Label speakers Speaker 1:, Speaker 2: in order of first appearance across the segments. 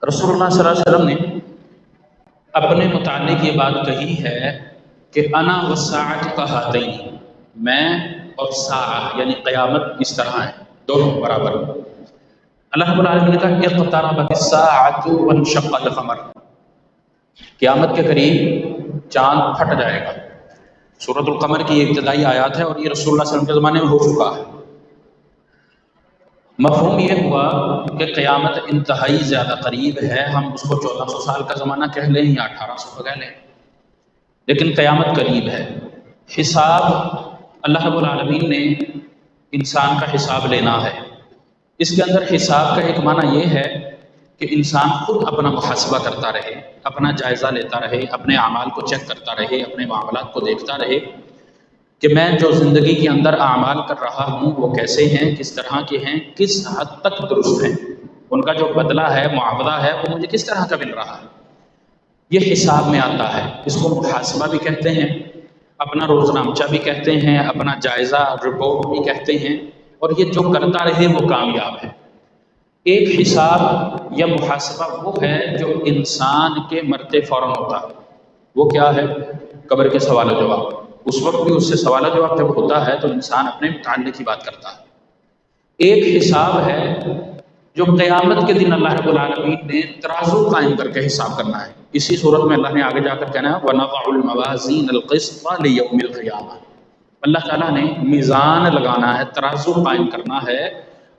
Speaker 1: رسول اللہ صلی اللہ علیہ وسلم نے اپنے متعلق یہ بات کہی ہے کہ انا والساعۃ کہاتین، میں اور ساعہ یعنی قیامت اس طرح ہے، دونوں برابر۔ اللہ رب العالمین نے کہا اقتربت الساعۃ وانشق القمر، قیامت کے قریب چاند پھٹ جائے گا۔ سورۃ القمر کی یہ ابتدائی آیات ہے اور یہ رسول اللہ صلی اللہ علیہ وسلم کے زمانے میں ہو چکا ہے۔ مفہوم یہ ہوا کہ قیامت انتہائی زیادہ قریب ہے، ہم اس کو 1400 سال کا زمانہ کہہ لیں یا 1800 کا کہہ لیں، لیکن قیامت قریب ہے۔ حساب اللہ رب العالمین نے انسان کا حساب لینا ہے۔ اس کے اندر حساب کا ایک معنی یہ ہے کہ انسان خود اپنا محاسبہ کرتا رہے، اپنا جائزہ لیتا رہے، اپنے اعمال کو چیک کرتا رہے، اپنے معاملات کو دیکھتا رہے کہ میں جو زندگی کے اندر اعمال کر رہا ہوں وہ کیسے ہیں، کس طرح کے ہیں، کس حد تک درست ہیں، ان کا جو بدلہ ہے، معاوضہ ہے، وہ مجھے کس طرح کا مل رہا ہے۔ یہ حساب میں آتا ہے، اس کو محاسبہ بھی کہتے ہیں، اپنا روزنامچہ بھی کہتے ہیں، اپنا جائزہ رپورٹ بھی کہتے ہیں، اور یہ جو کرتا رہے وہ کامیاب ہے۔ ایک حساب یا محاسبہ وہ ہے جو انسان کے مرتے فوراً ہوتا ہے، وہ کیا ہے؟ قبر کے سوال و جواب۔ اس وقت بھی اس سے سوال و جواب جب ہوتا ہے تو انسان اپنے متعلق ہی بات کرتا ہے۔ ایک حساب ہے جو قیامت کے دن اللہ رب العالمین نے ترازو قائم کر کے حساب کرنا ہے۔ اسی صورت میں اللہ نے آگے جا کر کہنا ہے وَنَضَعُ الْمَوَازِينَ الْقِسْطَ لِيَوْمِ الْقِيَامَةِ، اللہ تعالیٰ نے میزان لگانا ہے، ترازو قائم کرنا ہے،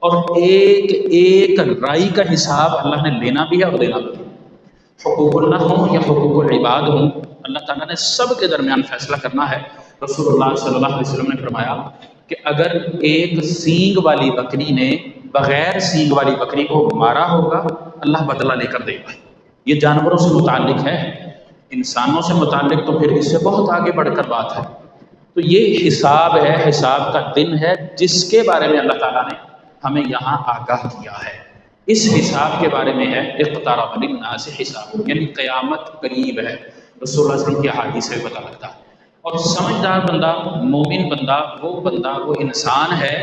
Speaker 1: اور ایک ایک رائی کا حساب اللہ نے لینا بھی ہے اور دینا بھی ہے۔ حقوق اللہ ہوں یا حقوق العباد ہوں، اللہ تعالیٰ نے سب کے درمیان فیصلہ کرنا ہے۔ رسول اللہ صلی اللہ علیہ وسلم نے فرمایا کہ اگر ایک سینگ والی بکری نے بغیر سینگ والی بکری کو مارا ہوگا، اللہ بدلہ لے کر دے گا۔ یہ جانوروں سے متعلق ہے، انسانوں سے متعلق تو پھر اس سے بہت آگے بڑھ کر بات ہے۔ تو یہ حساب ہے، حساب کا دن ہے جس کے بارے میں اللہ تعالیٰ نے ہمیں یہاں آگاہ کیا ہے۔ اس حساب کے بارے میں ہے اقترب للناس حساب، یعنی قیامت قریب ہے۔ رسول اللہ صلی اللہ علیہ وسلم کی احادیث سے پتہ لگتا ہے۔ اور سمجھدار بندہ، مومن بندہ، وہ انسان ہے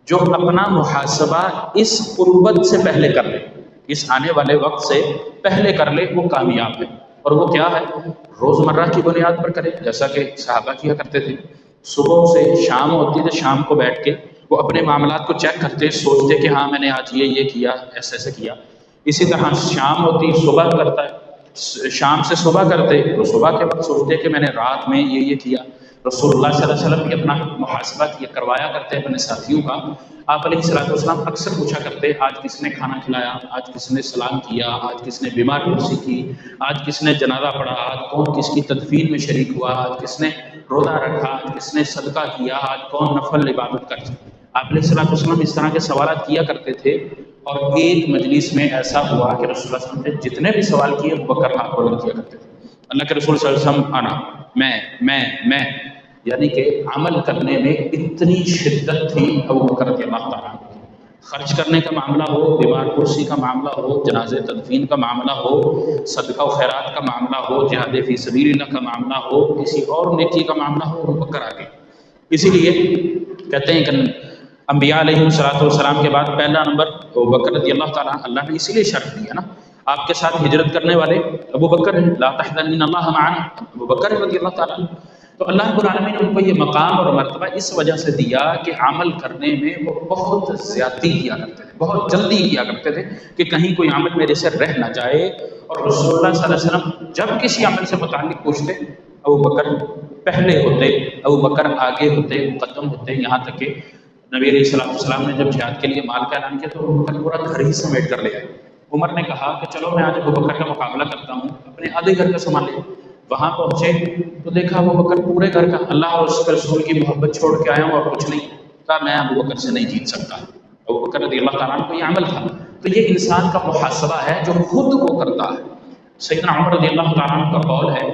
Speaker 1: جو اپنا محاسبہ اس قربت سے پہلے کر لے، اس آنے والے وقت سے پہلے کر لے، وہ کامیاب ہے۔ اور وہ کیا ہے؟ روزمرہ کی بنیاد پر کرے، جیسا کہ صحابہ کیا کرتے تھے۔ صبح سے شام ہوتی تھی، شام کو بیٹھ کے وہ اپنے معاملات کو چیک کرتے، سوچتے کہ ہاں میں نے آج یہ کیا، ایسے ایسے کیا۔ اسی طرح شام ہوتی، صبح کرتا ہے، شام سے صبح کرتے تو صبح کے وقت سوچتے کہ میں نے رات میں یہ کیا۔ رسول اللہ صلی اللہ علیہ وسلم بھی اپنا محاسبہ کروایا کرتے اپنے ساتھیوں کا۔ آپ علیہ الصلوۃ والسلام اکثر پوچھا کرتے آج کس نے کھانا کھلایا، آج کس نے سلام کیا، آج کس نے بیمار پرسی کی، آج کس نے جنازہ پڑھا، آج کون کس کی تدفین میں شریک ہوا، آج کس نے روزہ رکھا، آج کس نے صدقہ کیا، آج کون نفل عبادت کرتا۔ آپ علیہ الصلوۃ والسلام اس طرح کے سوالات کیا کرتے تھے۔ اور ایک مجلس میں ایسا ہوا کہ رسول اللہ صلی اللہ علیہ وسلم نے جتنے بھی سوال کیے ابو بکر ہاتھ بلند کیا کرتے تھے۔ اللہ کے رسول صلی اللہ علیہ وسلم آنا، میں یعنی کہ عمل کرنے میں اتنی شدت تھی ابو بکر رضی اللہ تعالیٰ عنہ۔ خرچ کرنے کا معاملہ ہو، بیمار پرسی کا معاملہ ہو، جنازے تدفین کا معاملہ ہو، صدقہ و خیرات کا معاملہ ہو، جہاد فی سبیل اللہ کا معاملہ ہو، کسی اور نیکی کا معاملہ ہو، ابو بکر آگے۔ اسی لیے کہتے ہیں کہ انبیاء علیہ السلام کے بعد پہلا نمبر ابو بکر رضی اللہ تعالیٰ عنہ۔ اللہ نے اسی لیے شرط دی ہے نا، آپ کے ساتھ ہجرت کرنے والے ابو بکر ہیں، لا تحزن ان اللہ معنا، ابو بکر رضی اللہ تعالیٰ عنہ۔ تو اللہ رب العالمین نے ان کو یہ مقام اور مرتبہ اس وجہ سے دیا کہ عمل کرنے میں وہ بہت زیادتی کیا کرتے تھے، بہت جلدی کیا کرتے تھے کہ کہیں کوئی عمل میرے سے رہ نہ جائے۔ اور رسول اللہ صلی اللہ علیہ وسلم جب کسی عمل سے متعلق پوچھتے، ابو بکر پہلے ہوتے، ابو بکر آگے ہوتے، مقدم ہوتے، یہاں تک کہ نبی علیہ السلام نے جب جہاد کے لیے مال کا اعلان کیا تو ابو بکر پورا گھر ہی سمیٹ کر لے آئے۔ عمر نے کہا کہ چلو میں آج ابو بکر کا مقابلہ کرتا ہوں، اپنے آدھے گھر کا سامان لے۔ وہاں پہنچے تو دیکھا ابو بکر پورے گھر کا، اللہ اور اس کے رسول کی محبت چھوڑ کے آیا ہوں اور کچھ نہیں، کہا میں ابو بکر سے نہیں جیت سکتا۔ ابو بکر رضی اللہ تعالیٰ عنہ کو یہ عمل تھا۔ تو یہ انسان کا محاسبہ ہے جو خود وہ کرتا ہے۔ سیدنا عمر رضی اللہ تعالیٰ عنہ کا قول ہے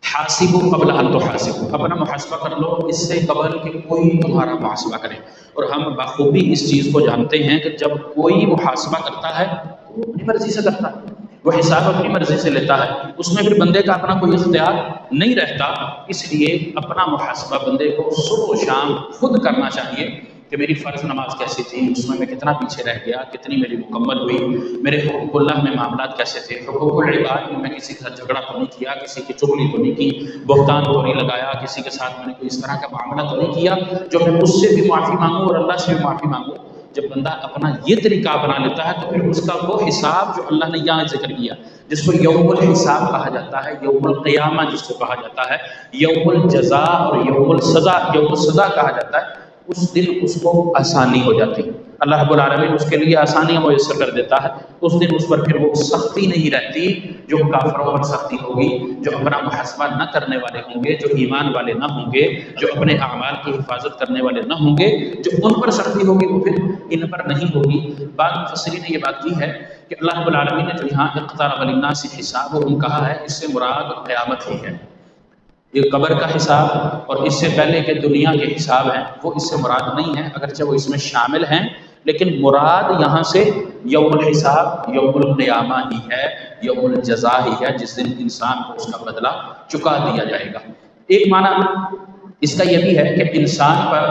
Speaker 1: حاسبوا قبل ان تحاسبوا، اپنا محاسبہ کر لو اس سے قبل کہ کوئی تمہارا محاسبہ کرے۔ اور ہم بخوبی اس چیز کو جانتے ہیں کہ جب کوئی محاسبہ کرتا ہے وہ اپنی مرضی سے کرتا ہے، وہ حساب اپنی مرضی سے لیتا ہے، اس میں پھر بندے کا اپنا کوئی اختیار نہیں رہتا۔ اس لیے اپنا محاسبہ بندے کو صبح و شام خود کرنا چاہیے۔ کہ میری فرض نماز کیسی تھی، اس میں کتنا پیچھے رہ گیا، کتنی میری مکمل ہوئی، میرے حقوق اللہ میں معاملات کیسے تھے، حقوق العباد میں کسی کے ساتھ جھگڑا تو نہیں کیا، کسی کی چغلی تو نہیں کی، بہتان تو نہیں لگایا، کسی کے ساتھ میں نے کوئی اس طرح کا معاملہ تو نہیں کیا جو میں اس سے بھی معافی مانگوں اور اللہ سے بھی معافی مانگوں۔ جب بندہ اپنا یہ طریقہ اپنا لیتا ہے تو پھر اس کا وہ حساب جو اللہ نے یہاں ذکر کیا، جس کو یوم الحساب کہا جاتا ہے، یوم القیامہ جس کو کہا جاتا ہے، یوم الجزاء اور یوم السزا کہا جاتا ہے، اس دن اس کو آسانی ہو جاتی ہے۔ اللہ رب العالمین اس کے لیے آسانیاں میسر کر دیتا ہے، اس دن اس پر پھر وہ سختی نہیں رہتی جو کافروں پر سختی ہوگی، جو اپنا محاسبہ نہ کرنے والے ہوں گے، جو ایمان والے نہ ہوں گے، جو اپنے اعمال کی حفاظت کرنے والے نہ ہوں گے، جو ان پر سختی ہوگی وہ پھر ان پر نہیں ہوگی۔ بعض مفسرین نے یہ بات کی ہے کہ اللہ رب العالمین نے جو یہاں اقترب للناس حسابهم کہا ہے، اس سے مراد قیامت ہی ہے۔ یہ قبر کا حساب اور اس سے پہلے کے دنیا کے حساب ہیں وہ اس سے مراد نہیں ہیں، اگرچہ وہ اس میں شامل ہیں، لیکن مراد یہاں سے یوم الحساب، یوم القیامہ ہی ہے، یوم الجزاء ہی ہے، جس دن انسان کو اس کا بدلہ چکا دیا جائے گا۔ ایک معنی اس کا یہ بھی ہے کہ انسان پر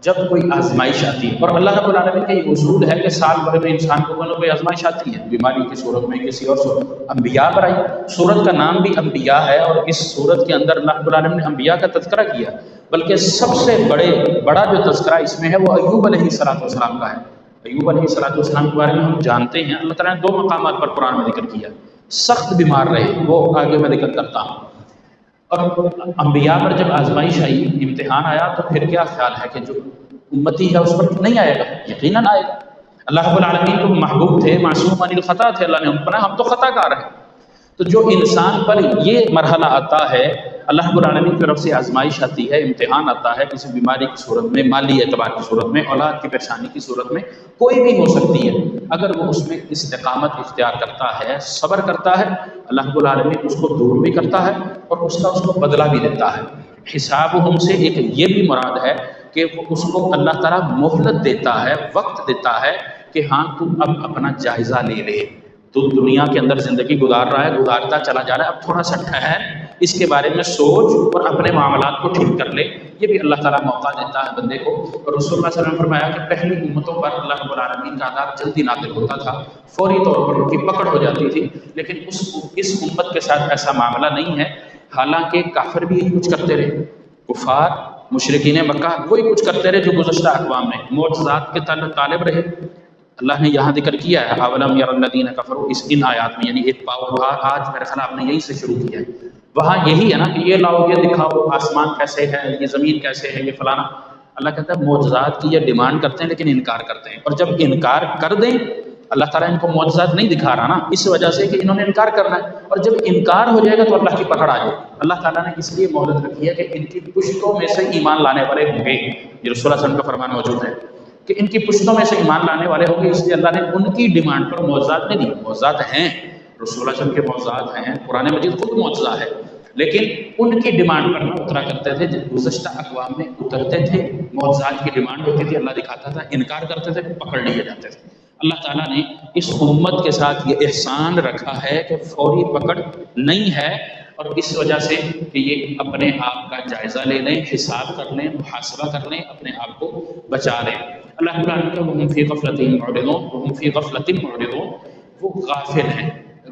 Speaker 1: جب کوئی آزمائش آتی ہے، اور اللہ رب العالمین کا یہ اصول ہے کہ سال بھر میں انسان کو کوئی نہ کوئی آزمائش آتی ہے، بیماری کی صورت میں، کسی اور صورت میں۔ انبیاء پر آئی، سورت کا نام بھی انبیاء ہے، اور اس سورت کے اندر اللہ رب العالمین نے انبیاء کا تذکرہ کیا، بلکہ سب سے بڑا جو تذکرہ اس میں ہے وہ ایوب علیہ السلام کا ہے۔ ایوب علیہ السلام کے بارے میں ہم جانتے ہیں، اللہ تعالیٰ نے 2 مقامات پر قرآن میں ذکر کیا، سخت بیمار رہے، وہ آگے میں ذکر کرتا ہوں۔ اور انبیاء پر جب آزمائش آئی، امتحان آیا، تو پھر کیا خیال ہے کہ جو امتی ہے اس پر نہیں آئے گا؟ یقیناً آئے گا۔ اللہ رب العالمین کو محبوب تھے، معصوم عن الخطا تھے، اللہ نے ہم پر ہم تو خطا کار ہیں۔ تو جو انسان پر یہ مرحلہ آتا ہے، اللہ رب العالمین کی طرف سے آزمائش آتی ہے، امتحان آتا ہے، کسی بیماری کی صورت میں، مالی اعتبار کی صورت میں، اولاد کی پریشانی کی صورت میں، کوئی بھی ہو سکتی ہے، اگر وہ اس میں استقامت اختیار کرتا ہے، صبر کرتا ہے، اللہ رب العالمین اس کو دور بھی کرتا ہے اور اس کو بدلہ بھی دیتا ہے۔ حسابہم سے ایک یہ بھی مراد ہے کہ وہ اس کو اللہ تعالیٰ مہلت دیتا ہے، وقت دیتا ہے کہ ہاں تو اب اپنا جائزہ لے لے، تو دنیا کے اندر زندگی گزار رہا ہے، گزارتا چلا جا رہا ہے، اب تھوڑا سا ٹھہر، اس کے بارے میں سوچ اور اپنے معاملات کو ٹھیک کر لے۔ یہ بھی اللہ تعالیٰ موقع دیتا ہے بندے کو۔ اور رسول اللہ صلی اللہ علیہ وسلم نے فرمایا کہ پہلی امتوں پر اللہ رب العالمین کا عذاب جلدی نازل ہوتا تھا، فوری طور پر ان کی پکڑ ہو جاتی تھی، لیکن اس امت کے ساتھ ایسا معاملہ نہیں ہے۔ حالانکہ کافر بھی کچھ کرتے رہے، کفار مشرکین مکہ وہی کچھ کرتے رہے جو گزشتہ اقوام نے معجزات کے طالب رہے۔ اللہ نے یہاں ذکر کیا ہے اولم یری الذین کفروا، ان آیات میں، یعنی ایک پاور آج میرے خیال آپ نے یہیں سے شروع کیا ہے، وہاں یہی ہے نا کہ یہ لاؤ، یہ دکھاؤ، آسمان کیسے ہے، یہ زمین کیسے ہے، یہ فلانا۔ اللہ کہتا ہے معجزات کی یہ ڈیمانڈ کرتے ہیں لیکن انکار کرتے ہیں، اور جب انکار کر دیں اللہ تعالیٰ ان کو معجزات نہیں دکھا رہا نا، اس وجہ سے کہ انہوں نے انکار کرنا ہے، اور جب انکار ہو جائے گا تو اللہ کی پکڑ آ جائے گی۔ اللہ تعالیٰ نے اس لیے مہلت رکھی ہے کہ ان کی پشتوں میں سے ایمان لانے والے ہوں گے، یہ رسول اللہ صلی اللہ علیہ وسلم کا فرمان موجود ہے کہ ان کی پشتوں میں سے ایمان لانے والے ہوں گے، اس لیے اللہ نے ان کی ڈیمانڈ پر معجزات نہیں دی۔ معجزات ہیں، رسول اللہ صلی اللہ علیہ وسلم کے معجزات ہیں، قرآن مجید خود معجزہ ہے، لیکن ان کی ڈیمانڈ پر نہ اترا کرتے تھے، جب گزشتہ اقوام میں اترتے تھے، معجزات کی ڈیمانڈ ہوتی تھی، اللہ دکھاتا تھا، انکار کرتے تھے، پکڑ لیے جاتے تھے۔ اللہ تعالیٰ نے اس امت کے ساتھ یہ احسان رکھا ہے کہ فوری پکڑ نہیں ہے، اور اس وجہ سے کہ یہ اپنے آپ کا جائزہ لے لیں، حساب کر لیں، محاسبہ کر لیں، اپنے آپ کو بچا لیں۔ اللہ تعالیٰ نے وَهُمْ فِي غَفْلَةٍ مُعْرِضُونَ، وَهُمْ فِي غَفْلَةٍ مُعْرِضُونَ، وہ غافل ہیں۔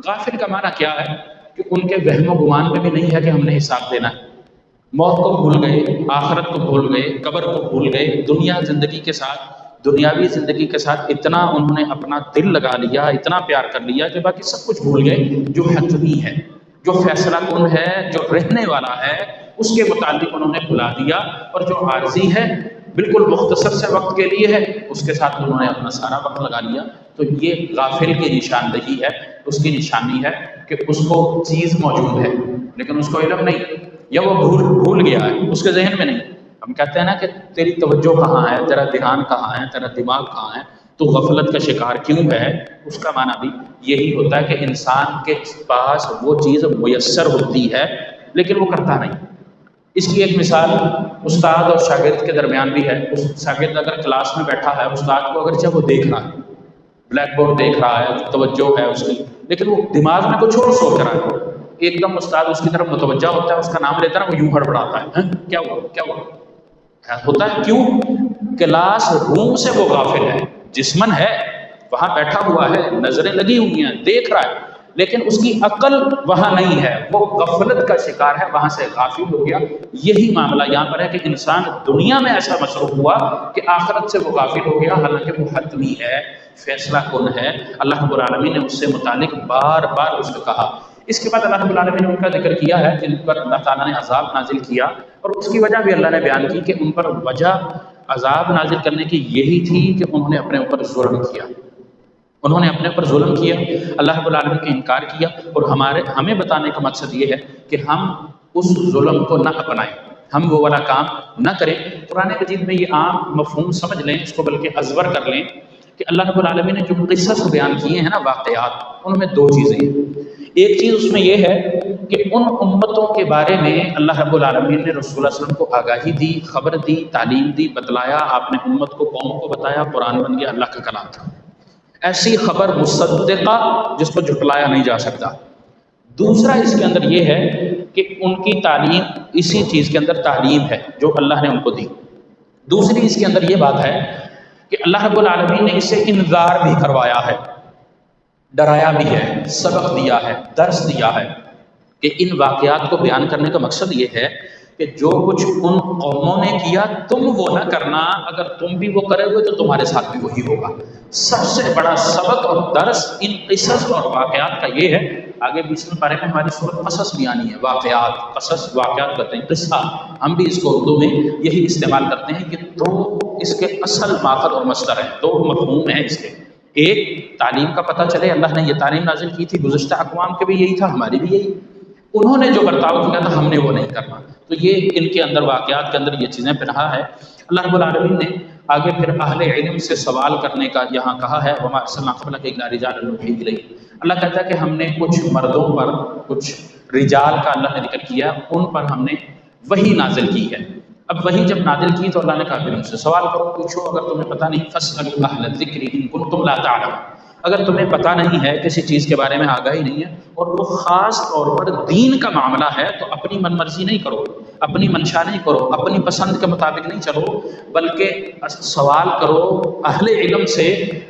Speaker 1: غافل کا معنی کیا ہے کہ ان کے وہم و گمان میں بھی نہیں ہے کہ ہم نے حساب دینا ہے، موت کو بھول گئے، آخرت کو بھول گئے، قبر کو بھول گئے، دنیا زندگی کے ساتھ، دنیاوی زندگی کے ساتھ اتنا انہوں نے اپنا دل لگا لیا، اتنا پیار کر لیا کہ باقی سب کچھ بھول گئے۔ جو حتمی ہے، جو فیصلہ کن ہے، جو رہنے والا ہے، اس کے متعلق انہوں نے بھلا دیا، اور جو عارضی ہے، بالکل مختصر سے وقت کے لیے ہے، اس کے ساتھ انہوں نے اپنا سارا وقت لگا لیا۔ تو یہ غافل کی نشاندہی ہے، اس کی نشانی ہے کہ اس کو چیز موجود ہے لیکن اس کو علم نہیں، یا وہ بھول گیا ہے، اس کے ذہن میں نہیں۔ ہم کہتے ہیں نا کہ تیری توجہ کہاں ہے، تیرا دھیان کہاں ہے، تیرا دماغ کہاں ہے، تو غفلت کا شکار کیوں ہے؟ اس کا معنی بھی یہی ہوتا ہے کہ انسان کے پاس وہ چیز میسر ہوتی ہے لیکن وہ کرتا نہیں۔ اس کی ایک مثال استاد اور شاگرد کے درمیان بھی ہے۔ شاگرد اگر کلاس میں بیٹھا ہے، استاد کو اگرچہ وہ دیکھ رہا ہے، بلیک بورڈ دیکھ رہا ہے، توجہ ہے اس کی، لیکن وہ دماغ میں کچھ اور سوچ رہا ہے، ایک دم استاد اس کی طرف متوجہ ہوتا ہے، اس کا نام لیتا ہے نا، وہ یوں ہڑبڑاتا ہے، کیا ہوا کیا ہوا ہوتا ہے، کیوں؟ کلاس روم سے وہ غافل ہے، جسمن ہے، وہاں بیٹھا ہوا ہے، نظریں لگی ہوئی ہیں، دیکھ رہا ہے، لیکن اس کی عقل وہاں نہیں ہے، وہ غفلت کا شکار ہے، وہاں سے غافل ہو گیا۔ یہی معاملہ یہاں پر ہے کہ انسان دنیا میں ایسا مصروف ہوا کہ آخرت سے وہ غافل ہو گیا، حالانکہ وہ حتمی ہے، فیصلہ کن ہے۔ اللہ رب العالمین نے اس سے متعلق بار بار اس کو کہا۔ اس کے بعد اللہ رب العالمین نے ان کا ذکر کیا ہے جن پر اللہ تعالیٰ نے عذاب نازل کیا، اور اس کی وجہ بھی اللہ نے بیان کی کہ ان پر وجہ عذاب نازل کرنے کی یہی تھی کہ انہوں نے اپنے اوپر ظلم کیا، انہوں نے اپنے اوپر ظلم کیا، اللہ رب العالمین کا انکار کیا، اور ہمیں بتانے کا مقصد یہ ہے کہ ہم اس ظلم کو نہ اپنائیں، ہم وہ والا کام نہ کریں۔ قرآن مجید میں یہ عام مفہوم سمجھ لیں اس کو، بلکہ ازور کر لیں کہ اللہ رب العالمین نے جو قصص بیان کیے ہیں نا، واقعات، ان میں دو چیزیں ہیں۔ ایک چیز اس میں یہ ہے کہ ان امتوں کے بارے میں اللہ رب العالمین نے رسول اللہ صلی اللہ علیہ وسلم کو آگاہی دی، خبر دی، تعلیم دی، بتلایا، آپ نے امت کو، قوم کو بتایا، قرآن بن گیا، اللہ کا کلام تھا۔ ایسی خبر مصدقہ جس کو جھٹلایا نہیں جا سکتا۔ دوسرا اس کے اندر یہ ہے کہ ان کی تعلیم، اسی چیز کے اندر تعلیم ہے جو اللہ نے ان کو دی۔ دوسری اس کے اندر یہ بات ہے کہ اللہ رب العالمین نے اسے انذار بھی کروایا ہے، ڈرایا بھی ہے، سبق دیا ہے، درس دیا ہے، کہ ان واقعات کو بیان کرنے کا مقصد یہ ہے کہ جو کچھ ان قوموں نے کیا تم وہ نہ کرنا، اگر تم بھی وہ کرے ہوئے تو تمہارے ساتھ بھی وہی ہوگا۔ سب سے بڑا سبق اور درس ان قصص اور واقعات کا یہ ہے۔ آگے 20ویں پارے میں ہماری سورۃ قصص بھی آنی ہے، واقعات، قصص واقعات کہتے ہیں، قصہ، ہم بھی اس کو اردو میں یہی استعمال کرتے ہیں کہ دو اس کے اصل ماخذ اور مصدر ہیں، دو مفہوم ہیں اس کے۔ ایک، تعلیم کا پتہ چلے، اللہ نے یہ تعلیم نازل کی تھی، گزشتہ اقوام کے بھی یہی تھا، ہماری بھی یہی، انہوں نے جو برتاؤ کیا تھا ہم نے وہ نہیں کرنا، تو یہ ان کے اندر، واقعات کے اندر یہ چیزیں پنہا ہے۔ اللہ رب العالمین نے آگے پھر اہل علم سے سوال کرنے کا یہاں کہا ہے، وما ارسلنا قبلک الا رجالا نوحی الیہم۔ اللہ کہتا ہے کہ ہم نے کچھ مردوں پر، کچھ رجال کا اللہ نے ذکر کیا، ان پر ہم نے وحی نازل کی ہے۔ اب وحی جب نازل کی تو اللہ نے کہا پھر ان سے سوال کرو، پوچھو، اگر تمہیں پتہ نہیں، فاسألوا اہل الذکر ان کنتم لا تعلمون، اگر تمہیں پتہ نہیں ہے، کسی چیز کے بارے میں آگاہی نہیں ہے، اور وہ خاص طور پر دین کا معاملہ ہے، تو اپنی من مرضی نہیں کرو، اپنی منشا نہیں کرو، اپنی پسند کے مطابق نہیں چلو، بلکہ سوال کرو اہل علم سے۔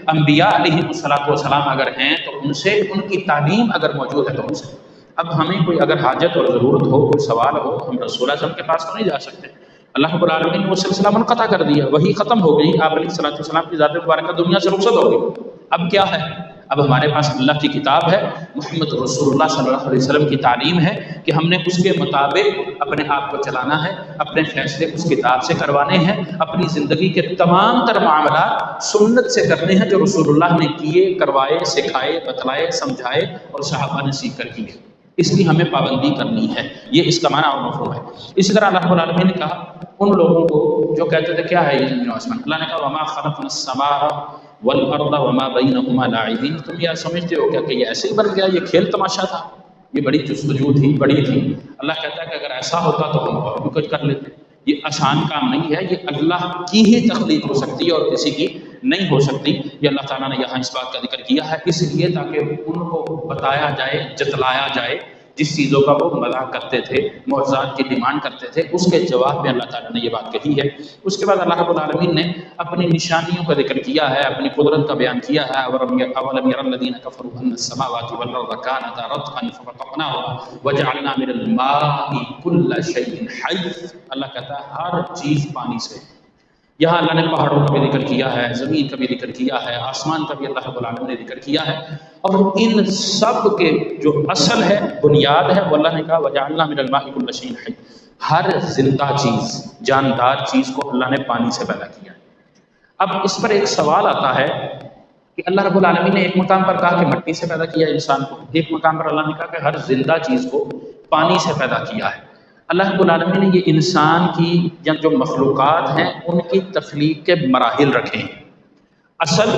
Speaker 1: انبیاء علیہ السلام اگر ہیں تو ان سے، ان کی تعلیم اگر موجود ہے تو ان سے۔ اب ہمیں کوئی اگر حاجت اور ضرورت ہو، کوئی سوال ہو، ہم رسول اللہ صلی اللہ علیہ وسلم کے پاس تو نہیں جا سکتے، اللہ رب العالمین نے وہ سلسلہ منقطع کر دیا، وہی ختم ہو گئی، آپ علیہ السلام کی ذات مبارکہ دنیا سے رخصت ہو گئی۔ اب کیا ہے؟ اب ہمارے پاس اللہ کی کتاب ہے، محمد رسول اللہ صلی اللہ علیہ وسلم کی تعلیم ہے کہ ہم نے اس کے مطابق اپنے آپ کو چلانا ہے، اپنے فیصلے اس کتاب سے کروانے ہیں، اپنی زندگی کے تمام تر معاملات سنت سے کرنے ہیں جو رسول اللہ نے کیے، کروائے، سکھائے، بتلائے، سمجھائے اور صحابہ نے سیکھ کر کیے، اس لیے ہمیں پابندی کرنی ہے۔ یہ اس کا معنی اور مفہوم ہے۔ اسی طرح اللہ رب العالمین نے کہا ان لوگوں کو جو کہتے تھے کیا ہے یہ زمین و آسمان، اللہ نے کہا وما خلقنا السماء والارض وما بینہما لاعبین، تم یہ سمجھتے ہو کیا کہ یہ ایسے ہی بن گیا، یہ کھیل تماشا تھا، یہ بڑی جستجو تھی، بڑی تھی۔ اللہ کہتا ہے کہ اگر ایسا ہوتا تو ہم اور بھی کچھ کر لیتے۔ یہ آسان کام نہیں ہے، یہ اللہ کی ہی تخلیق ہو سکتی ہے اور کسی کی نہیں ہو سکتی۔ یہ اللہ تعالیٰ نے یہاں اس بات کا ذکر کیا ہے اس لیے تاکہ ان کو بتایا جائے، جتلایا جائے، جس چیزوں کا وہ مذاق کرتے تھے، معجزات کی ڈیمانڈ کرتے تھے، اس کے جواب میں اللہ تعالیٰ نے یہ بات کہی ہے۔ اس کے بعد اللہ رب العالمین نے اپنی نشانیوں کا ذکر کیا ہے، اپنی قدرت کا بیان کیا ہے۔ اولم ير الذين كفروا ان السماوات والارض كانتا رتقا ففتقناهما وجعلنا من الماء كل شيء حي، اللہ کہتا ہے ہر چیز پانی سے۔ یہاں اللہ نے پہاڑوں کا بھی ذکر کیا ہے، زمین کا بھی ذکر کیا ہے، آسمان کا بھی اللہ رب العالمین نے ذکر کیا ہے، اور ان سب کے جو اصل ہے، بنیاد ہے، وہ اللہ نے کہا وجعلنا من الماء كل شيء حي، ہر زندہ چیز، جاندار چیز کو اللہ نے پانی سے پیدا کیا۔ اب اس پر ایک سوال آتا ہے کہ اللہ رب العالمین نے ایک مقام پر کہا کہ مٹی سے پیدا کیا انسان کو، ایک مقام پر اللہ نے کہا کہ ہر زندہ چیز کو پانی سے پیدا کیا ہے۔ اللہ رب العالمین نے یہ انسان کی یا جو مخلوقات ہیں ان کی تخلیق کے مراحل رکھے ہیں۔ اصل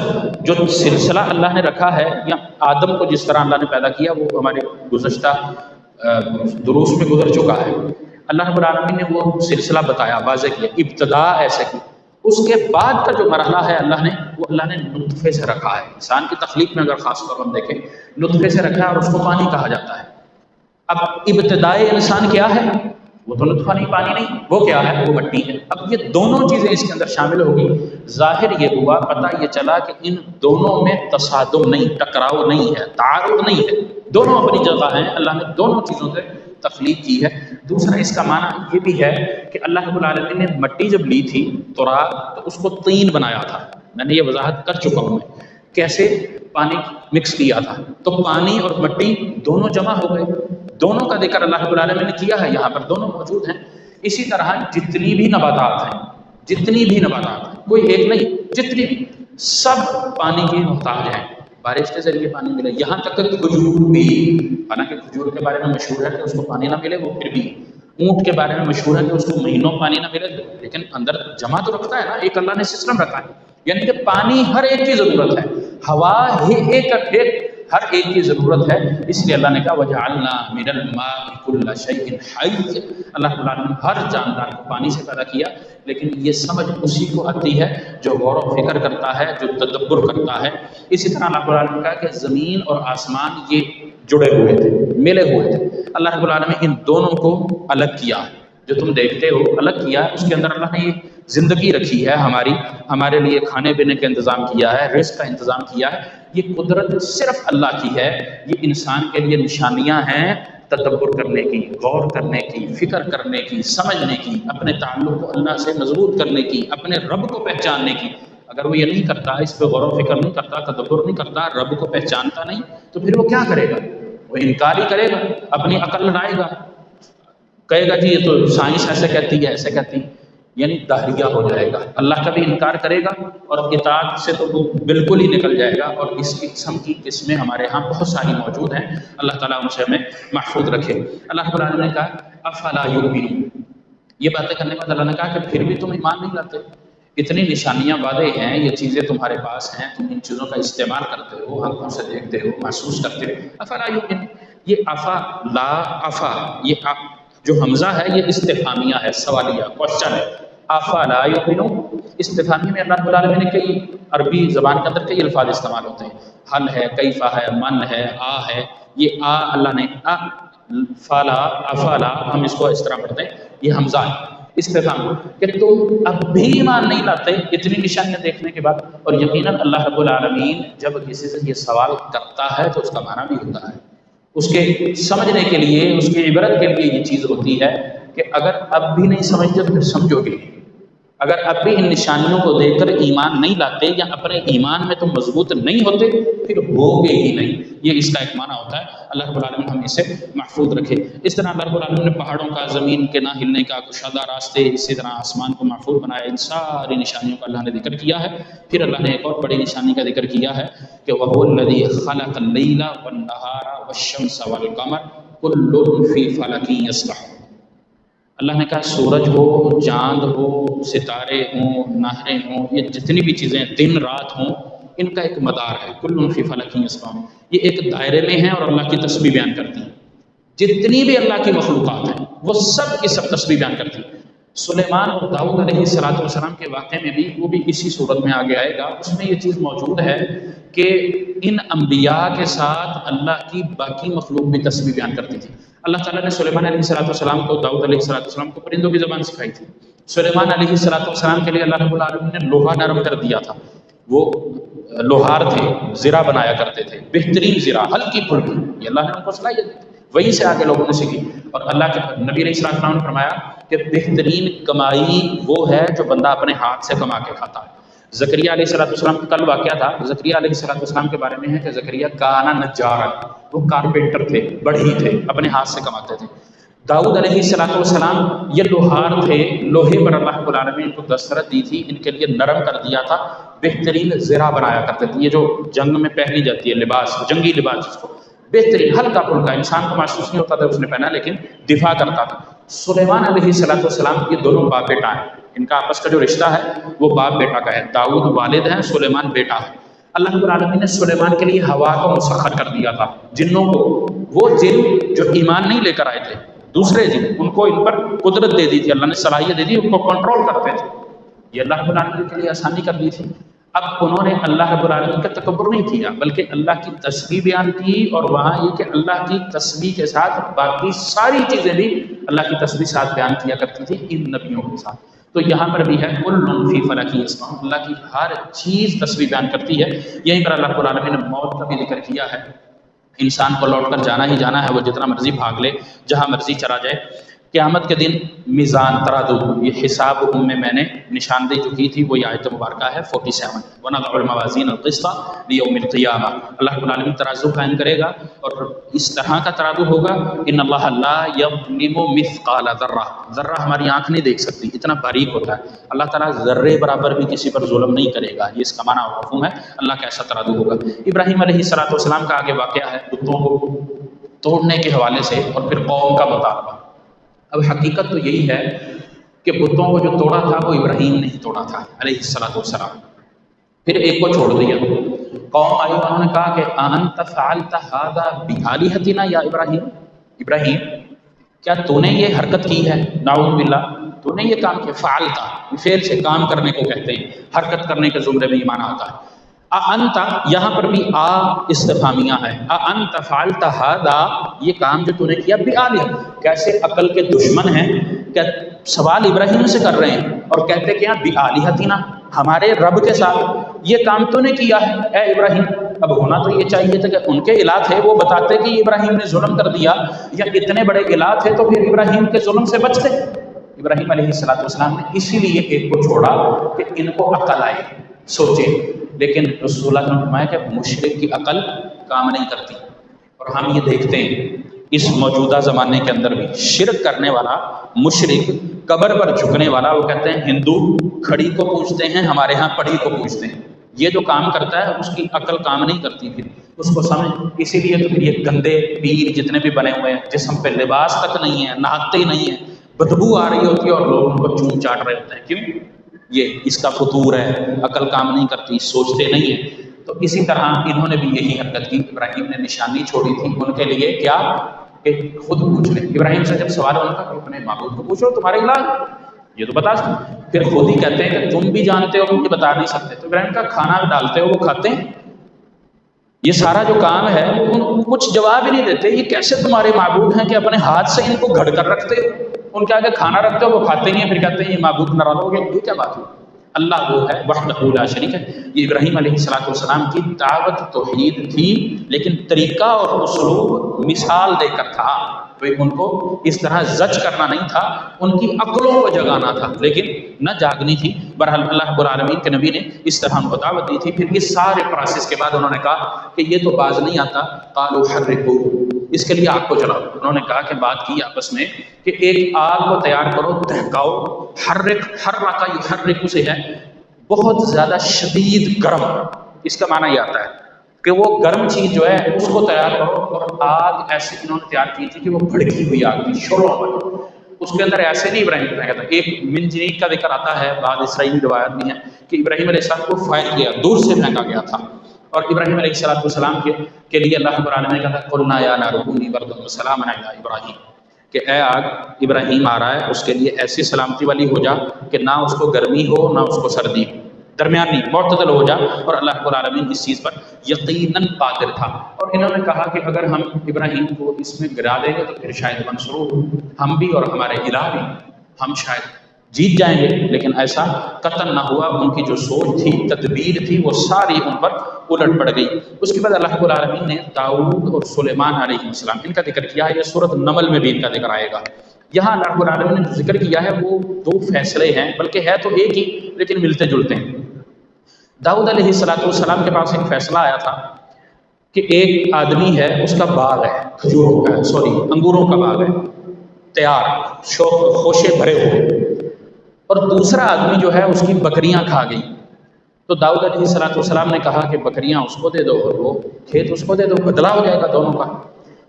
Speaker 1: جو سلسلہ اللہ نے رکھا ہے، یا آدم کو جس طرح اللہ نے پیدا کیا، وہ ہمارے گزشتہ دروس میں گزر چکا ہے۔ اللہ رب العالمین نے وہ سلسلہ بتایا، واضح کیا، ابتدا ایسے کی۔ اس کے بعد کا جو مرحلہ ہے اللہ نے نطفے سے رکھا ہے۔ انسان کی تخلیق میں اگر خاص طور ہم دیکھیں، نطفے سے رکھا ہے اور اس کو پانی کہا جاتا ہے۔ اب ابتدائے انسان کیا ہے؟ وہ تو نطفہ نہیں، پانی نہیں، وہ کیا ہے؟ وہ مٹی ہے۔ اب یہ دونوں چیزیں اس کے اندر شامل ہوگی، ظاہر یہ ہوا، پتہ یہ چلا کہ ان دونوں میں تصادم نہیں، ٹکراؤ نہیں ہے، تعارض نہیں ہے، دونوں اپنی جگہ ہیں، اللہ نے دونوں چیزوں سے تخلیق کی ہے۔ دوسرا اس کا معنی یہ بھی ہے کہ اللہ رب العالمین نے مٹی جب لی تھی تراب، تو اس کو طین بنایا تھا، میں نے یہ وضاحت کر چکا ہوں میں، کیسے پانی مکس کیا تھا، تو پانی اور مٹی دونوں جمع ہو گئے، دونوں کا ذکر اللہ رب العالمین نے کیا ہے، یہاں پر دونوں موجود ہیں۔ اسی طرح جتنی بھی نباتات ہیں، جتنی بھی نباتات ہیں، کوئی ایک نہیں، جتنی بھی، سب پانی کی محتاج ہیں، بارش کے ذریعے پانی ملے، یہاں تک کہ کھجور بھی، حالانکہ کھجور کے بارے میں مشہور ہے کہ اس کو پانی نہ ملے، وہ پھر بھی، اونٹ کے بارے میں مشہور ہے کہ اس کو مہینوں پانی نہ ملے، لیکن اندر جمع تو رکھتا ہے نا، ایک اللہ نے سسٹم رکھا ہے، یعنی کہ پانی ہر ایک کی ضرورت ہے، ہوا ہی ایک ہر ایک کی ضرورت ہے، اس لیے اللہ نے کہا وَجَعَلْنَا مِنَ الْمَاءِ كُلَّ شَيْءٍ حَيٍّ، اللہ رب العالمین نے ہر جاندار کو پانی سے پیدا کیا، لیکن یہ سمجھ اسی کو آتی ہے جو غور و فکر کرتا ہے، جو تدبر کرتا ہے۔ اسی طرح اللہ رب العالمین نے کہا کہ زمین اور آسمان یہ جڑے ہوئے تھے، ملے ہوئے تھے، اللہ رب العالمین ان دونوں کو الگ کیا، جو تم دیکھتے ہو الگ کیا، اس کے اندر اللہ نے یہ زندگی رکھی ہے، ہمارے لیے کھانے پینے کا انتظام کیا ہے، رزق کا انتظام کیا ہے، یہ قدرت صرف اللہ کی ہے، یہ انسان کے لیے نشانیاں ہیں تدبر کرنے کی، غور کرنے کی، فکر کرنے کی، سمجھنے کی، اپنے تعلق کو اللہ سے مضبوط کرنے کی، اپنے رب کو پہچاننے کی۔ اگر وہ یہ نہیں کرتا، اس پہ غور و فکر نہیں کرتا، تدبر نہیں کرتا، رب کو پہچانتا نہیں، تو پھر وہ کیا کرے گا؟ وہ انکار ہی کرے گا، اپنی عقل لڑائے گا، کہے گا جی یہ تو سائنس ایسے کہتی ہے، ایسے کہتی ہے، یعنی داہریہ ہو جائے گا، اللہ کا بھی انکار کرے گا، اور اطاعت سے تو وہ بالکل ہی نکل جائے گا۔ اور اس قسم کی قسمیں ہمارے ہاں بہت ساری موجود ہیں، اللہ تعالیٰ ان سے ہمیں محفوظ رکھے۔ اللہ رب العالمین نے کہا افلا یؤمنون، یہ باتیں کرنے کے بعد اللہ نے کہا کہ پھر بھی تم ایمان نہیں لاتے، اتنی نشانیاں واضح ہیں، یہ چیزیں تمہارے پاس ہیں، تم ان چیزوں کا استعمال کرتے ہو، آنکھوں سے دیکھتے ہو، محسوس کرتے ہو، افلا یؤمنون، یہ افا لا افا، یہ جو حمزہ ہے یہ استفہامیہ ہے، سوالیہ، کوشچن ہے، افلا یؤمنون، استفہامی میں اللہ رب العالمین نے کئی عربی زبان کے اندر کئی الفاظ استعمال ہوتے ہیں، حل ہے، کیفا ہے، من ہے، آ ہے، یہ آ اللہ نے فالا افلا، ہم اس کو اس طرح پڑھتے ہیں، یہ حمزہ ہے استفہام، کہ تم اب بھی ایمان نہیں لاتے اتنی نشانیاں دیکھنے کے بعد۔ اور یقیناً اللہ رب العالمین جب کسی سے یہ سوال کرتا ہے تو اس کا معنی بھی ہوتا ہے، اس کے سمجھنے کے لیے، اس کی عبرت کے لیے یہ چیز ہوتی ہے کہ اگر اب بھی نہیں سمجھتے تو پھر سمجھو گے، اگر اب بھی ان نشانیوں کو دیکھ کر ایمان نہیں لاتے یا اپنے ایمان میں تم مضبوط نہیں ہوتے پھر ہوگے ہی نہیں، یہ اس کا ایک معنی ہوتا ہے۔ اللہ رب العالمین ہم اسے محفوظ رکھے۔ اس طرح اللہ رب العالمین نے پہاڑوں کا، زمین کے نہ ہلنے کا، کشادہ راستے، اسی طرح آسمان کو محفوظ بنایا، ان ساری نشانیوں کا اللہ نے ذکر کیا ہے۔ پھر اللہ نے ایک اور بڑی نشانی کا ذکر کیا ہے کہ وَهُوَ الَّذِي خَلَقَ اللَّيْلَ وَالنَّهَارَ وَالشَّمْسَ وَالْقَمَرَ كُلٌّ فِي فَلَكٍ يَسْبَحُونَ، اللہ نے کہا سورج ہو، چاند ہو، ستارے ہوں، نہریں ہوں، یہ جتنی بھی چیزیں دن رات ہوں، ان کا ایک مدار ہے، کل فی فلک یسبحون، یہ ایک دائرے میں ہیں اور اللہ کی تسبیح بیان کرتی ہیں، جتنی بھی اللہ کی مخلوقات ہیں وہ سب کی سب تسبیح بیان کرتی ہیں۔ سلیمان اور داؤد علیہ السلام کے واقعے میں بھی وہ بھی اسی صورت میں آگے آئے گا، اس میں یہ چیز موجود ہے کہ ان انبیاء کے ساتھ اللہ کی باقی مخلوق بھی تسبیح بیان کرتی تھی۔ اللہ تعالیٰ نے سلیمان علیہ السلام کو، داؤد علیہ السلام کو پرندوں کی زبان سکھائی تھی۔ سلیمان علیہ السلام کے لیے اللہ رب العالمین نے لوہا نرم کر دیا تھا، وہ لوہار تھے، زرہ بنایا کرتے تھے، بہترین زرہ، ہلکی پھلکی، یہ اللہ نے ان کو صلاحیت دی، وہیں سے آگے لوگوں نے سیکھی۔ اور اللہ کے نبی علیہ السلام نے فرمایا کہ بہترین کمائی وہ ہے جو بندہ اپنے ہاتھ سے کما کے کھاتا ہے۔ زکریہ علیہ السلام کا کل واقعہ تھا، زکریہ علیہ السلام کے بارے میں ہے کہ زکریہ کانا نجارا، وہ کارپینٹر تھے، بڑھئی تھے، اپنے ہاتھ سے کماتے تھے۔ داؤد علیہ السلام یہ لوہار تھے، لوہے پر اللہ رب العالمین کو دسترت دی تھی، ان کے لیے نرم کر دیا تھا، بہترین زرہ بنایا کرتے تھے، یہ جو جنگ میں پہنی جاتی ہے لباس، جنگی لباس، جس کو بہترین ہلکا پھلکا، انسان کو محسوس نہیں ہوتا تھا اس نے پہنا، لیکن دفاع کرتا تھا۔ سلیمان علیہ السلام یہ دونوں باپ بیٹا ہیں، ان کا آپس کا جو رشتہ ہے وہ باپ بیٹا کا ہے، داؤد والد ہیں، سلیمان بیٹا ہے۔ اللہ رب العالمین نے سلیمان کے لیے ہوا کو مسخر کر دیا تھا، جنوں کو، وہ جن جو ایمان نہیں لے کر آئے تھے، دوسرے جن، ان کو ان پر قدرت دے دی تھی، اللہ نے صلاحیت دے دی، ان کو کنٹرول کرتے تھے، یہ اللہ رب العالمین کے لیے آسانی کر دی تھی۔ اب انہوں نے اللہ رب العالمین کا تکبر نہیں کیا بلکہ اللہ کی تسبیح بیان کی، اور وہاں یہ کہ اللہ کی تسبیح کے ساتھ باقی ساری چیزیں بھی اللہ کی تسبیح ساتھ بیان کیا کرتی تھی ان نبیوں کے ساتھ۔ تو یہاں پر بھی ہے کل فی فلک یسبحون، اللہ کی ہر چیز تسبیح بیان کرتی ہے۔ یہیں پر اللہ رب العالمین نے موت کا بھی ذکر کیا ہے، انسان کو لوٹ کر جانا ہی جانا ہے، وہ جتنا مرضی بھاگ لے، جہاں مرضی چلا جائے۔ قیامت کے دن میزان ترازو، یہ حساب میں نے نشاندہی جو کی تھی وہ یہ آیت مبارکہ ہے 47، وَنَضَعُ الْمَوَازِينَ الْقِسْطَ لِيَوْمِ الْقِيَامَةِ، اللہ رب العالمین ترازو قائم کرے گا، اور اس طرح کا ترازو ہوگا، ان اللہ لا یظلم مثقال ذرہ، ذرہ ہماری آنکھ نہیں دیکھ سکتی، اتنا باریک ہوتا ہے، اللہ تعالیٰ ذرے برابر بھی کسی پر ظلم نہیں کرے گا، یہ اس کا معنی مفہوم ہے، اللہ کا ایسا ترازو ہوگا۔ ابراہیم علیہ السلام کا آگے واقعہ ہے بتوں کو توڑنے کے حوالے سے، اور پھر قوم کا مطالبہ۔ اب حقیقت تو یہی ہے کہ بتوں کو جو توڑا تھا وہ ابراہیم نے ہی توڑا تھا علیہ السلام، پھر ایک کو چھوڑ دیا۔ قوم آئی، انہوں نے کہا کہ انت فعلت هذا بآلهتنا یا ابراہیم، ابراہیم کیا تو نے یہ حرکت کی ہے؟ نعوذ باللہ، تو نے یہ کام کیا؟ فعلتا فعل سے کام کرنے کو کہتے ہیں، حرکت کرنے کے زمرے میں یہ معنی آتا ہے۔ انت یہاں پر بھی استفہامیہ ہے، انت فعلت هذا، یہ کام جو تو نے کیا بآلہ، کیسے عقل کے دشمن ہیں، کیا سوال ابراہیم سے کر رہے ہیں اور کہتے کہ بآلہتنا، ہمارے رب کے ساتھ یہ کام تو نے کیا ہے اے ابراہیم۔ اب ہونا تو یہ چاہیے تھا کہ ان کے الہ تھے، وہ بتاتے کہ ابراہیم نے ظلم کر دیا، یا اتنے بڑے الہ تھے تو پھر ابراہیم کے ظلم سے بچتے۔ ابراہیم علیہ السلام نے اسی لیے ایک کو چھوڑا کہ ان کو عقل آئے، سوچے، لیکن رسول اللہ نے فرمایا کہ مشرک کی عقل کام نہیں کرتی، اور ہم یہ دیکھتے ہیں اس موجودہ زمانے کے اندر بھی شرک کرنے والا مشرک، قبر پر جھکنے والا، وہ کہتے ہیں ہندو کھڑی کو پوجتے ہیں، ہمارے ہاں پڑھی کو پوجتے ہیں، یہ جو کام کرتا ہے اس کی عقل کام نہیں کرتی، پھر اس کو سمجھ، اسی لیے تو پھر یہ گندے پیر جتنے بھی بنے ہوئے ہیں، جسم پہ لباس تک نہیں ہے، نہاتے ہی نہیں ہیں، بدبو آ رہی ہوتی ہے اور لوگ ان کو چوم چاٹ رہے ہوتے ہیں، کیوں؟ یہ اس کا فطور ہے، عقل کام نہیں کرتی، سوچتے نہیں ہیں۔ تو اسی طرح انہوں نے بھی یہی حرکت کی، ابراہیم نے نشانی چھوڑی تھی ان کے لیے کیا کہ خود پوچھ لیں۔ ابراہیم سے جب سوال ہونے کا کہ اپنے معبود کو پوچھو تمہارے الہ یہ تو بتا سکتے، پھر خود ہی کہتے ہیں کہ تم بھی جانتے ہو مجھے بتا نہیں سکتے، تو ابراہیم کا کھانا ڈالتے ہو وہ کھاتے ہیں، یہ سارا جو کام ہے وہ کچھ جواب ہی نہیں دیتے، یہ کیسے تمہارے معبود ہیں کہ اپنے ہاتھ سے ان کو گھڑ کر رکھتے ہو، ان کے آگے کھانا رکھتے ہو وہ کھاتے نہیں ہیں، پھر کہتے ہیں یہ معبود ناراض ہو گئے، یہ کیا بات ہے؟ اللہ وہ ہے وحدہ لا شریک ہے۔ یہ ابراہیم علیہ السلام کی دعوت توحید تھی، لیکن طریقہ اور اسلوب مثال دے کر تھا، تو ان کو اس طرح زج کرنا نہیں تھا، ان کی عقلوں کو جگانا تھا، لیکن نہ جاگنی تھی۔ بہرحال اللہ رب العالمین کے نبی نے اس طرح ان کو دعوت دی تھی۔ پھر اس سارے پروسیس کے بعد انہوں نے کہا کہ یہ تو باز نہیں آتا، قالوا حرقوه، اس کے لیے آگ کو جلاؤ۔ انہوں نے کہا کہ بات کی آپس میں کہ ایک آگ کو تیار کرو، دہکاؤ، حرک یحرک سے ہے بہت زیادہ شدید گرم، اس کا معنی یہ آتا ہے کہ وہ گرم چیز جو ہے اس کو تیار کرو، اور آگ ایسے انہوں نے تیار کی تھی کہ وہ بھڑکی ہوئی آگ تھی، شعلوں پر، اس کے اندر ایسے نہیں ابراہیم کو پھینکا تھا۔ ایک منجنیق کا ذکر آتا ہے، بعض اسرائیلی روایت بھی ہیں کہ ابراہیم علیہ السلام کو فائر کیا، دور سے پھینکا گیا تھا، اور ابراہیم علیہ السلام کے لیے اللہ رب العالمین نے کہا تھا قلنا یا نار کونی بردا وسلاما علی ابراہیم، کہ اے آگ ابراہیم آ رہا ہے اس کے لیے ایسی سلامتی والی ہو جا کہ نہ اس کو گرمی ہو نہ اس کو سردی ہو، درمیانی معتدل ہو جا، اور اللہ رب العالمین اس چیز پر یقیناً قادر تھا۔ اور انہوں نے کہا کہ اگر ہم ابراہیم کو اس میں گرا دیں گے تو پھر شاید منصور ہم بھی اور ہمارے الہ بھی، ہم شاید جیت جائیں گے، لیکن ایسا قطعاً نہ ہوا۔ ان کی جو سوچ تھی، تدبیر تھی، وہ ساری ان پر الٹ پڑ گئی۔ اس کے بعد اللہ رب العالمین نے داؤد اور سلیمان علیہ السلام ان کا ذکر کیا ہے، یہ سورۃ نمل میں بھی ان کا ذکر آئے گا۔ یہاں اللہ رب العالمین نے جو ذکر کیا ہے وہ دو فیصلے ہیں، بلکہ ہے تو ایک ہی لیکن ملتے جلتے ہیں۔ داؤد علیہ السلام کے پاس ایک فیصلہ آیا تھا کہ ایک آدمی ہے، اس کا باغ ہے، کھجوروں کا، انگوروں کا باغ ہے، تیار، خوشے بھرے ہوئے، اور دوسرا آدمی جو ہے اس کی بکریاں کھا گئی۔ تو داؤد علیہ السلام نے کہا کہ بکریاں اس کو دے دو اور وہ کھیت اس کو دے دو، بدلہ ہو جائے گا دونوں کا۔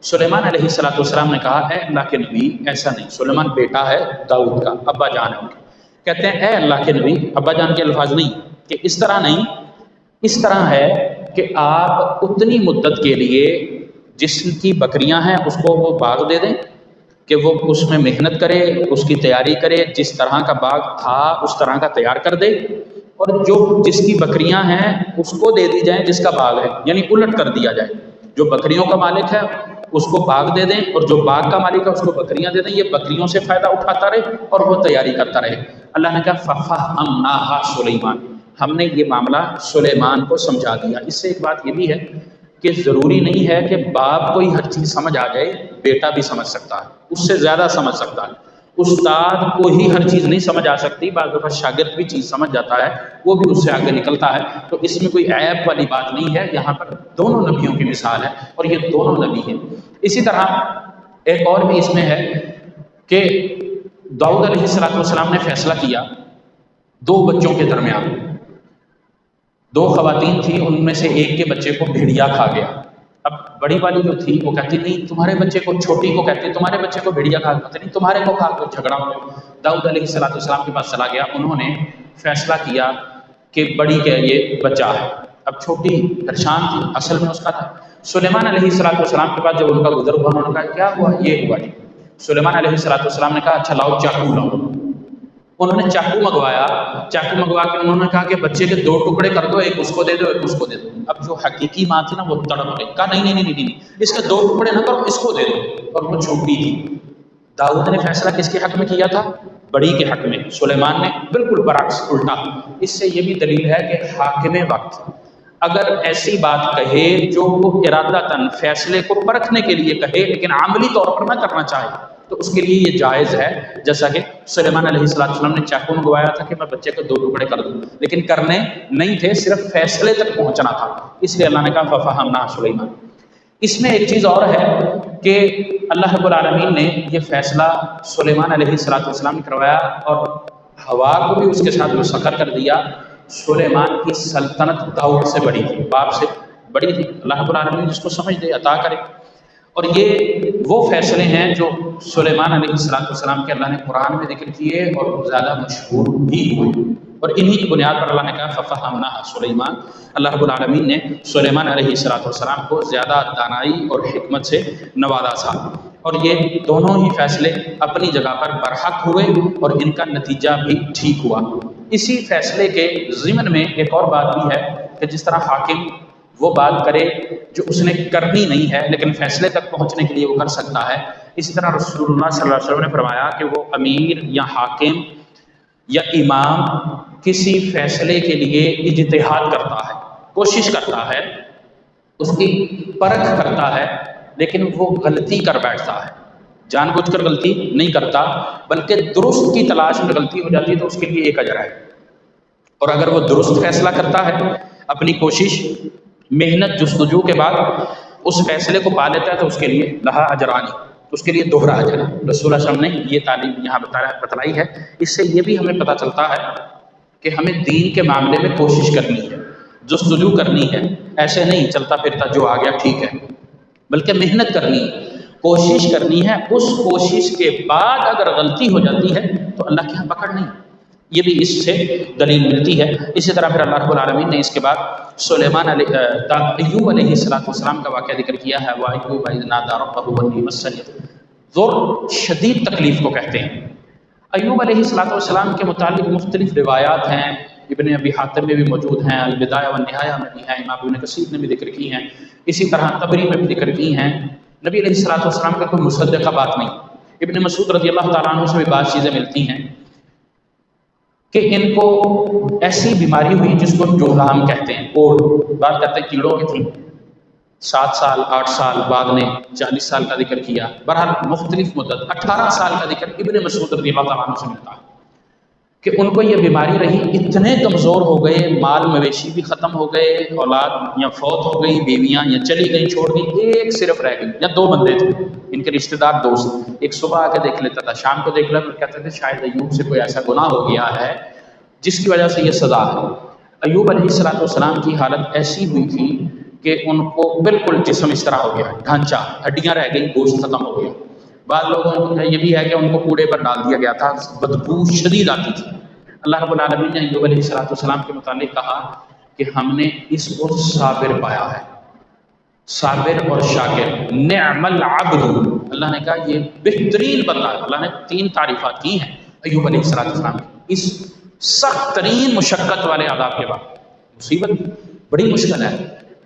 Speaker 1: سلیمان علیہ السلام نے کہا اے اللہ کے نبی ایسا نہیں، سلیمان بیٹا ہے داؤد کا، ابا جان ہے ان کے، کہتے ہیں اے اللہ کے نبی، ابا جان کے الفاظ نہیں کہ اس طرح نہیں، اس طرح ہے کہ آپ اتنی مدت کے لیے جس کی بکریاں ہیں اس کو وہ باغ دے دیں کہ وہ اس میں محنت کرے، اس کی تیاری کرے، جس طرح کا باغ تھا اس طرح کا تیار کر دے، اور جو جس کی بکریاں ہیں اس کو دے دی جائیں جس کا باغ ہے، یعنی الٹ کر دیا جائے، جو بکریوں کا مالک ہے اس کو باغ دے دیں، اور جو باغ کا مالک ہے اس کو بکریاں دے دیں، یہ بکریوں سے فائدہ اٹھاتا رہے اور وہ تیاری کرتا رہے۔ اللہ نے کہا فَفَهَّمْنَاهَا سُلَيْمَانَ، ہم نے یہ معاملہ سلیمان کو سمجھا دیا۔ اس سے ایک بات یہ بھی ہے کہ ضروری نہیں ہے کہ باپ کو ہی ہر چیز سمجھ آ جائے، بیٹا بھی سمجھ سکتا ہے، اس سے زیادہ سمجھ سکتا ہے۔ استاد کو ہی ہر چیز نہیں سمجھ آ سکتی، بعض دفعہ شاگرد بھی چیز سمجھ جاتا ہے، وہ بھی اس سے آگے نکلتا ہے، تو اس میں کوئی عیب والی بات نہیں ہے۔ یہاں پر دونوں نبیوں کی مثال ہے اور یہ دونوں نبی ہیں۔ اسی طرح ایک اور بھی اس میں ہے کہ داؤد علیہ السلام نے فیصلہ کیا دو بچوں کے درمیان، دو خواتین تھیں، ان میں سے ایک کے بچے کو بھیڑیا کھا گیا۔ اب بڑی والی جو تھی وہ کہتی نہیں تمہارے بچے کو، چھوٹی کو کہتی تمہارے بچے کو بھیڑیا کھا گیا، نہیں تمہارے کو کھا گیا، جھگڑا ہو گیا۔ داؤد علیہ السلام کے پاس چلا گیا، انہوں نے فیصلہ کیا کہ بڑی کا یہ بچہ ہے، اب چھوٹی پریشان تھی، اصل میں اس کا تھا۔ سلیمان علیہ السلام کے پاس جب ان کا گزر ہوا، انہوں نے کہا کیا ہوا؟ یہ ہوا جی۔ سلیمان علیہ السلام نے کہا اچھا لاؤ چاقو لاؤ۔ انہوں نے چاقو منگوایا، چاقو منگوا کے انہوں نے کہا کہ بچے کے دو ٹکڑے کر دو، ایک اس کو دے دو ایک اس کو دے دو۔ اب جو حقیقی ماں تھی نا وہ تڑپ گئی، کہا نہیں، اس کے دو ٹکڑے نہ کرو، اس کو دے دو، اور وہ چھوٹی تھی۔ داؤد نے فیصلہ کس کے حق میں کیا تھا؟ بڑی کے حق میں۔ سلیمان نے بالکل برعکس، الٹا۔ اس سے یہ بھی دلیل ہے کہ حاکم وقت اگر ایسی بات کہے جو وہ ارادتاً فیصلے کو پرکھنے کے لیے کہے لیکن عملی طور پر نہ کرنا چاہے تو اس کے لیے یہ جائز ہے، جیسا کہ سلیمان علیہ السلام نے چاقو منگوایا تھا کہ میں بچے کو دو ٹکڑے کر دوں، لیکن کرنے نہیں تھے، صرف فیصلے تک پہنچنا تھا، اس لیے اللہ نے کہا فَفَهَمْنَاهَا سُلَيْمَانَ۔ اس میں ایک چیز اور ہے کہ اللہ رب العالمین نے یہ فیصلہ سلیمان علیہ السلام نے کروایا اور ہوا کو بھی اس کے ساتھ مسخر کر دیا۔ سلیمان کی سلطنت داؤد سے بڑی تھی، باپ سے بڑی تھی۔ اللہ رب العالمین جس کو سمجھ دے عطا کرے۔ اور یہ وہ فیصلے ہیں جو سلیمان علیہ السلام کے اللہ نے قرآن میں ذکر کیے اور زیادہ مشہور بھی ہوئے، اور انہی کی بنیاد پر اللہ نے کہا فَفَهَمْنَاهَا سُلَيْمَانَ۔ اللہ رب العالمین نے سلیمان علیہ السلام کو زیادہ دانائی اور حکمت سے نوازا تھا، اور یہ دونوں ہی فیصلے اپنی جگہ پر برحق ہوئے اور ان کا نتیجہ بھی ٹھیک ہوا۔ اسی فیصلے کے ضمن میں ایک اور بات بھی ہے کہ جس طرح حاکم وہ بات کرے جو اس نے کرنی نہیں ہے لیکن فیصلے تک پہنچنے کے لیے وہ کر سکتا ہے، اسی طرح رسول اللہ صلی اللہ علیہ وسلم نے فرمایا کہ وہ امیر یا حاکم یا امام کسی فیصلے کے لیے اجتہاد کرتا ہے، کوشش کرتا ہے، اس کی پرکھ کرتا ہے، لیکن وہ غلطی کر بیٹھتا ہے، جان بوجھ کر غلطی نہیں کرتا بلکہ درست کی تلاش میں غلطی ہو جاتی ہے تو اس کے لیے ایک اجر ہے، اور اگر وہ درست فیصلہ کرتا ہے، اپنی کوشش محنت جستجو کے بعد اس فیصلے کو پا لیتا ہے تو اس کے لیے لہا اجرانی، اس کے لیے دوہرا اجر ہے۔ رسول اللہ صلی اللہ علیہ وسلم نے یہ تعلیم یہاں بتلائی ہے۔ اس سے یہ بھی ہمیں پتہ چلتا ہے کہ ہمیں دین کے معاملے میں کوشش کرنی ہے، جستجو کرنی ہے، ایسے نہیں چلتا پھرتا جو آ گیا ٹھیک ہے، بلکہ محنت کرنی ہے، کوشش کرنی ہے۔ اس کوشش کے بعد اگر غلطی ہو جاتی ہے تو اللہ کے یہاں پکڑ نہیں، یہ بھی اس سے دلیل ملتی ہے۔ اسی طرح پھر اللہ رب العالمین نے اس کے بعد ایوب علیہ السلام کا واقعہ ذکر کیا ہے، وَأَيُّوبَ إِذْ نَادَىٰ رَبَّهُ أَنِّي مَسَّنِيَ الضُّرُّ، شدید تکلیف کو کہتے ہیں۔ ایوب علیہ السلام کے متعلق مختلف روایات ہیں، ابن ابی حاتم میں بھی موجود ہیں، البدایہ والنہایہ میں بھی ہیں، امام ابن کثیر نے بھی ذکر کی ہیں، اسی طرح طبری میں بھی ذکر کی ہیں۔ نبی علیہ السلام کا کوئی مصدقہ بات نہیں۔ ابن مسعود رضی اللہ تعالیٰ عنہ سے بھی بعض چیزیں ملتی ہیں کہ ان کو ایسی بیماری ہوئی جس کو جذام کہتے ہیں، اور بات کرتے ہیں کیڑوں کی تھی، 7 سال 8 سال، بعد نے 40 سال کا ذکر کیا، بہرحال مختلف مدت، 18 سال کا ذکر ابن مسعود رضی اللہ تعالیٰ عنہ سے ملتا ہے کہ ان کو یہ بیماری رہی، اتنے کمزور ہو گئے، مال مویشی بھی ختم ہو گئے، اولاد یا فوت ہو گئی، بیویاں یا چلی گئیں چھوڑ گئی، ایک صرف رہ گئی، یا 2 بندے تھے ان کے رشتہ دار دوست، ایک صبح آ کے دیکھ لیتا تھا، شام کو دیکھ لیتا تھا، کہتے تھے شاید ایوب سے کوئی ایسا گناہ ہو گیا ہے جس کی وجہ سے یہ سزا ہے۔ ایوب علیہ السلام کی حالت ایسی ہوئی تھی کہ ان کو بالکل جسم اس طرح ہو گیا، ڈھانچہ، ہڈیاں رہ گئی، گوشت ختم ہو گیا۔ بعض لوگوں کا یہ بھی ہے کہ ان کو کوڑے پر ڈال دیا گیا تھا، بدبو شدید آتی تھی۔ اللہ رب العالمین نے ایوب علیہ السلام کے متعلق کہا کہ ہم نے اس کو صابر پایا ہے، صابر اور شاکر، نعم العبد، اللہ نے کہا یہ بہترین بندہ ہے۔ اللہ نے 3 تعریفات کی ہیں ایوب علیہ السلام کی، اس سخت ترین مشقت والے عذاب کے بعد مصیبت بڑی مشکل ہے.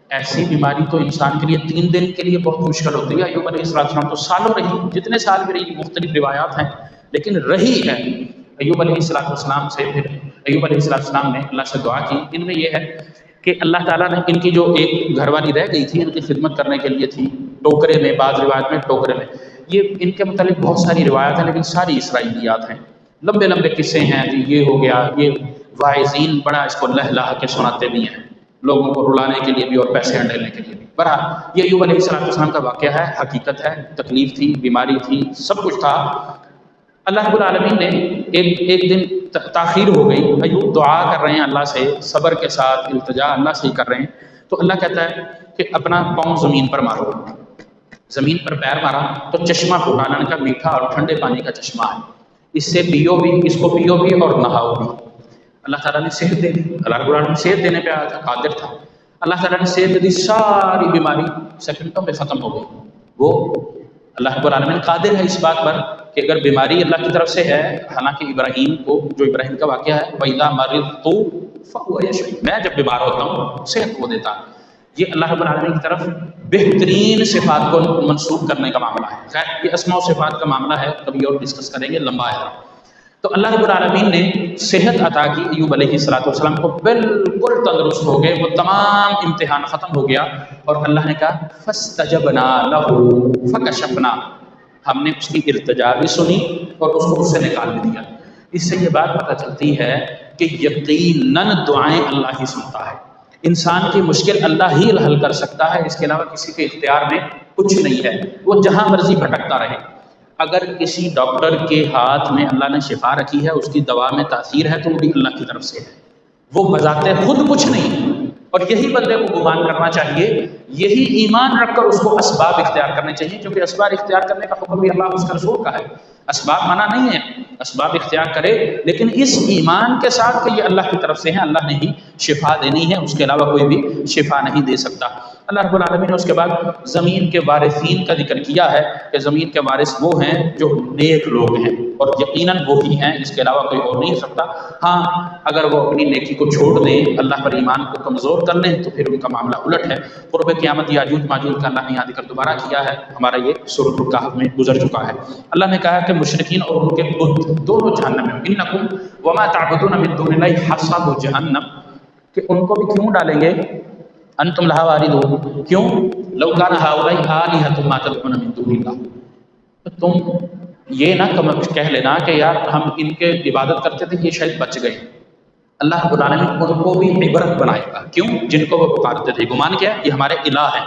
Speaker 1: ایسی بیماری تو انسان کے لیے 3 دن کے لیے بہت مشکل ہوتی ہے. ایوب علیہ السلام تو سالوں رہی، جتنے سال بھی رہی، مختلف روایات ہیں لیکن رہی ہے. ایوب علیہ السلام سے پھر ایوب علیہ السلام نے اللہ سے دعا کی. ان میں یہ ہے کہ اللہ تعالیٰ نے ان کی جو ایک گھر والی رہ گئی تھی، ان کی خدمت کرنے کے لیے تھی ٹوکرے میں، بعض روایت میں ٹوکرے میں. یہ ان کے متعلق بہت ساری روایات ہیں لیکن ساری اسرائیلیات ہیں، لمبے لمبے قصے ہیں جی. یہ ہو گیا، یہ واعظین بڑا اس کو لہلا کے سناتے بھی ہیں، لوگوں کو رلانے کے لیے بھی اور پیسے ہنڈیلنے کے لیے بھی. بہرحال یہ ایوب علیہ السلام کا واقعہ ہے، حقیقت ہے، تکلیف تھی، بیماری تھی، سب کچھ تھا. اللہ رب العالمین نے ایک دن تاخیر ہو گئی. ایوب دعا کر رہے ہیں اللہ سے، صبر کے ساتھ التجا اللہ سے ہی کر رہے ہیں. تو اللہ کہتا ہے کہ اپنا پاؤں زمین پر مارو. زمین پر پیر مارا تو چشمہ پھوٹا، اللہ نے کہا میٹھا اور ٹھنڈے پانی کا چشمہ ہے، اس سے پیو بھی، اس کو پیو بھی اور نہاؤ بھی. اللہ تعالیٰ نے صحت دے دی. اللہ رب العالمین صحت دینے پہ قادر تھا. اللہ تعالیٰ نے صحت دے دی، ساری بیماری سیکنڈوں میں ختم ہو گئی. وہ اللہ رب العالمین قادر ہے اس بات پر کہ اگر بیماری اللہ کی طرف سے ہے، حالانکہ ابراہیم کو، جو ابراہیم کا واقعہ ہے، وَإِذَا مَرِضْتُ فَهُوَ يَشْفِينِ، میں جب بیمار ہوتا ہوں صحت کو دیتا. یہ اللہ رب العالمین کی طرف بہترین صفات کو منسوب کرنے کا معاملہ ہے. خیر یہ اسماء و صفات کا معاملہ ہے، کبھی اور ڈسکس کریں گے، لمبا ہے. تو اللہ رب العالمین نے صحت عطا کی ایوب علیہ السلام کو، بالکل تندرست ہو گئے، وہ تمام امتحان ختم ہو گیا. اور اللہ نے کہا فَاسْتَجَبْنَا لَهُ فَكَشَفْنَا، ہم نے اس کی التجا بھی سنی اور اس کو اس سے نکال بھی دیا. اس سے یہ بات پتہ چلتی ہے کہ یقیناً دعائیں اللہ ہی سنتا ہے. انسان کی مشکل اللہ ہی حل کر سکتا ہے، اس کے علاوہ کسی کے اختیار میں کچھ نہیں ہے. وہ جہاں مرضی بھٹکتا رہے، اگر کسی ڈاکٹر کے ہاتھ میں اللہ نے شفا رکھی ہے، اس کی دوا میں تاثیر ہے، تو وہ بھی اللہ کی طرف سے ہے. وہ بذات خود کچھ نہیں. اور یہی بندے کو گمان کرنا چاہیے، یہی ایمان رکھ کر اس کو اسباب اختیار کرنے چاہیے، کیونکہ اسباب اختیار کرنے کا حکم بھی اللہ اس کا رسول کا ہے. اسباب منع نہیں ہے، اسباب اختیار کرے، لیکن اس ایمان کے ساتھ کہ یہ اللہ کی طرف سے ہے، اللہ نے ہی شفا دینی ہے، اس کے علاوہ کوئی بھی شفا نہیں دے سکتا. اللہ رب العالمین نے اس کے بعد زمین کے وارثین کا ذکر کیا ہے کہ زمین کے وارث وہ ہیں جو نیک لوگ ہیں، اور یقیناً وہی ہیں، اس کے علاوہ کوئی اور نہیں ہو سکتا. ہاں اگر وہ اپنی نیکی کو چھوڑ دیں، اللہ پر ایمان کو کمزور کر لیں، تو پھر ان کا معاملہ الٹ ہے. قرب قیامت یاجوج ماجوج کا اللہ نے یہاں ذکر دوبارہ کیا ہے، ہمارا یہ سورۃ الکہف میں گزر چکا ہے. اللہ نے کہا کہ مشرکین اور ان کے بت دونوں جہنم میں، انکم وما تعبدون من دون اللہ حصب جہنم، کہ ان کو بھی کیوں ڈالیں گے، انتم لہا واردون، کیوں، لو کان ہؤلاء آلہۃ ما تدعون من دون اللہ، تم یہ نہ کہہ لینا کہ یار ہم ان کے عبادت کرتے تھے، یہ شاید بچ گئے. اللہ رب العالمین ان کو بھی عبرت بنائے گا. کیوں؟ جن کو وہ پکارتے تھے. گمان کیا ہے؟ یہ ہمارے الہ ہیں.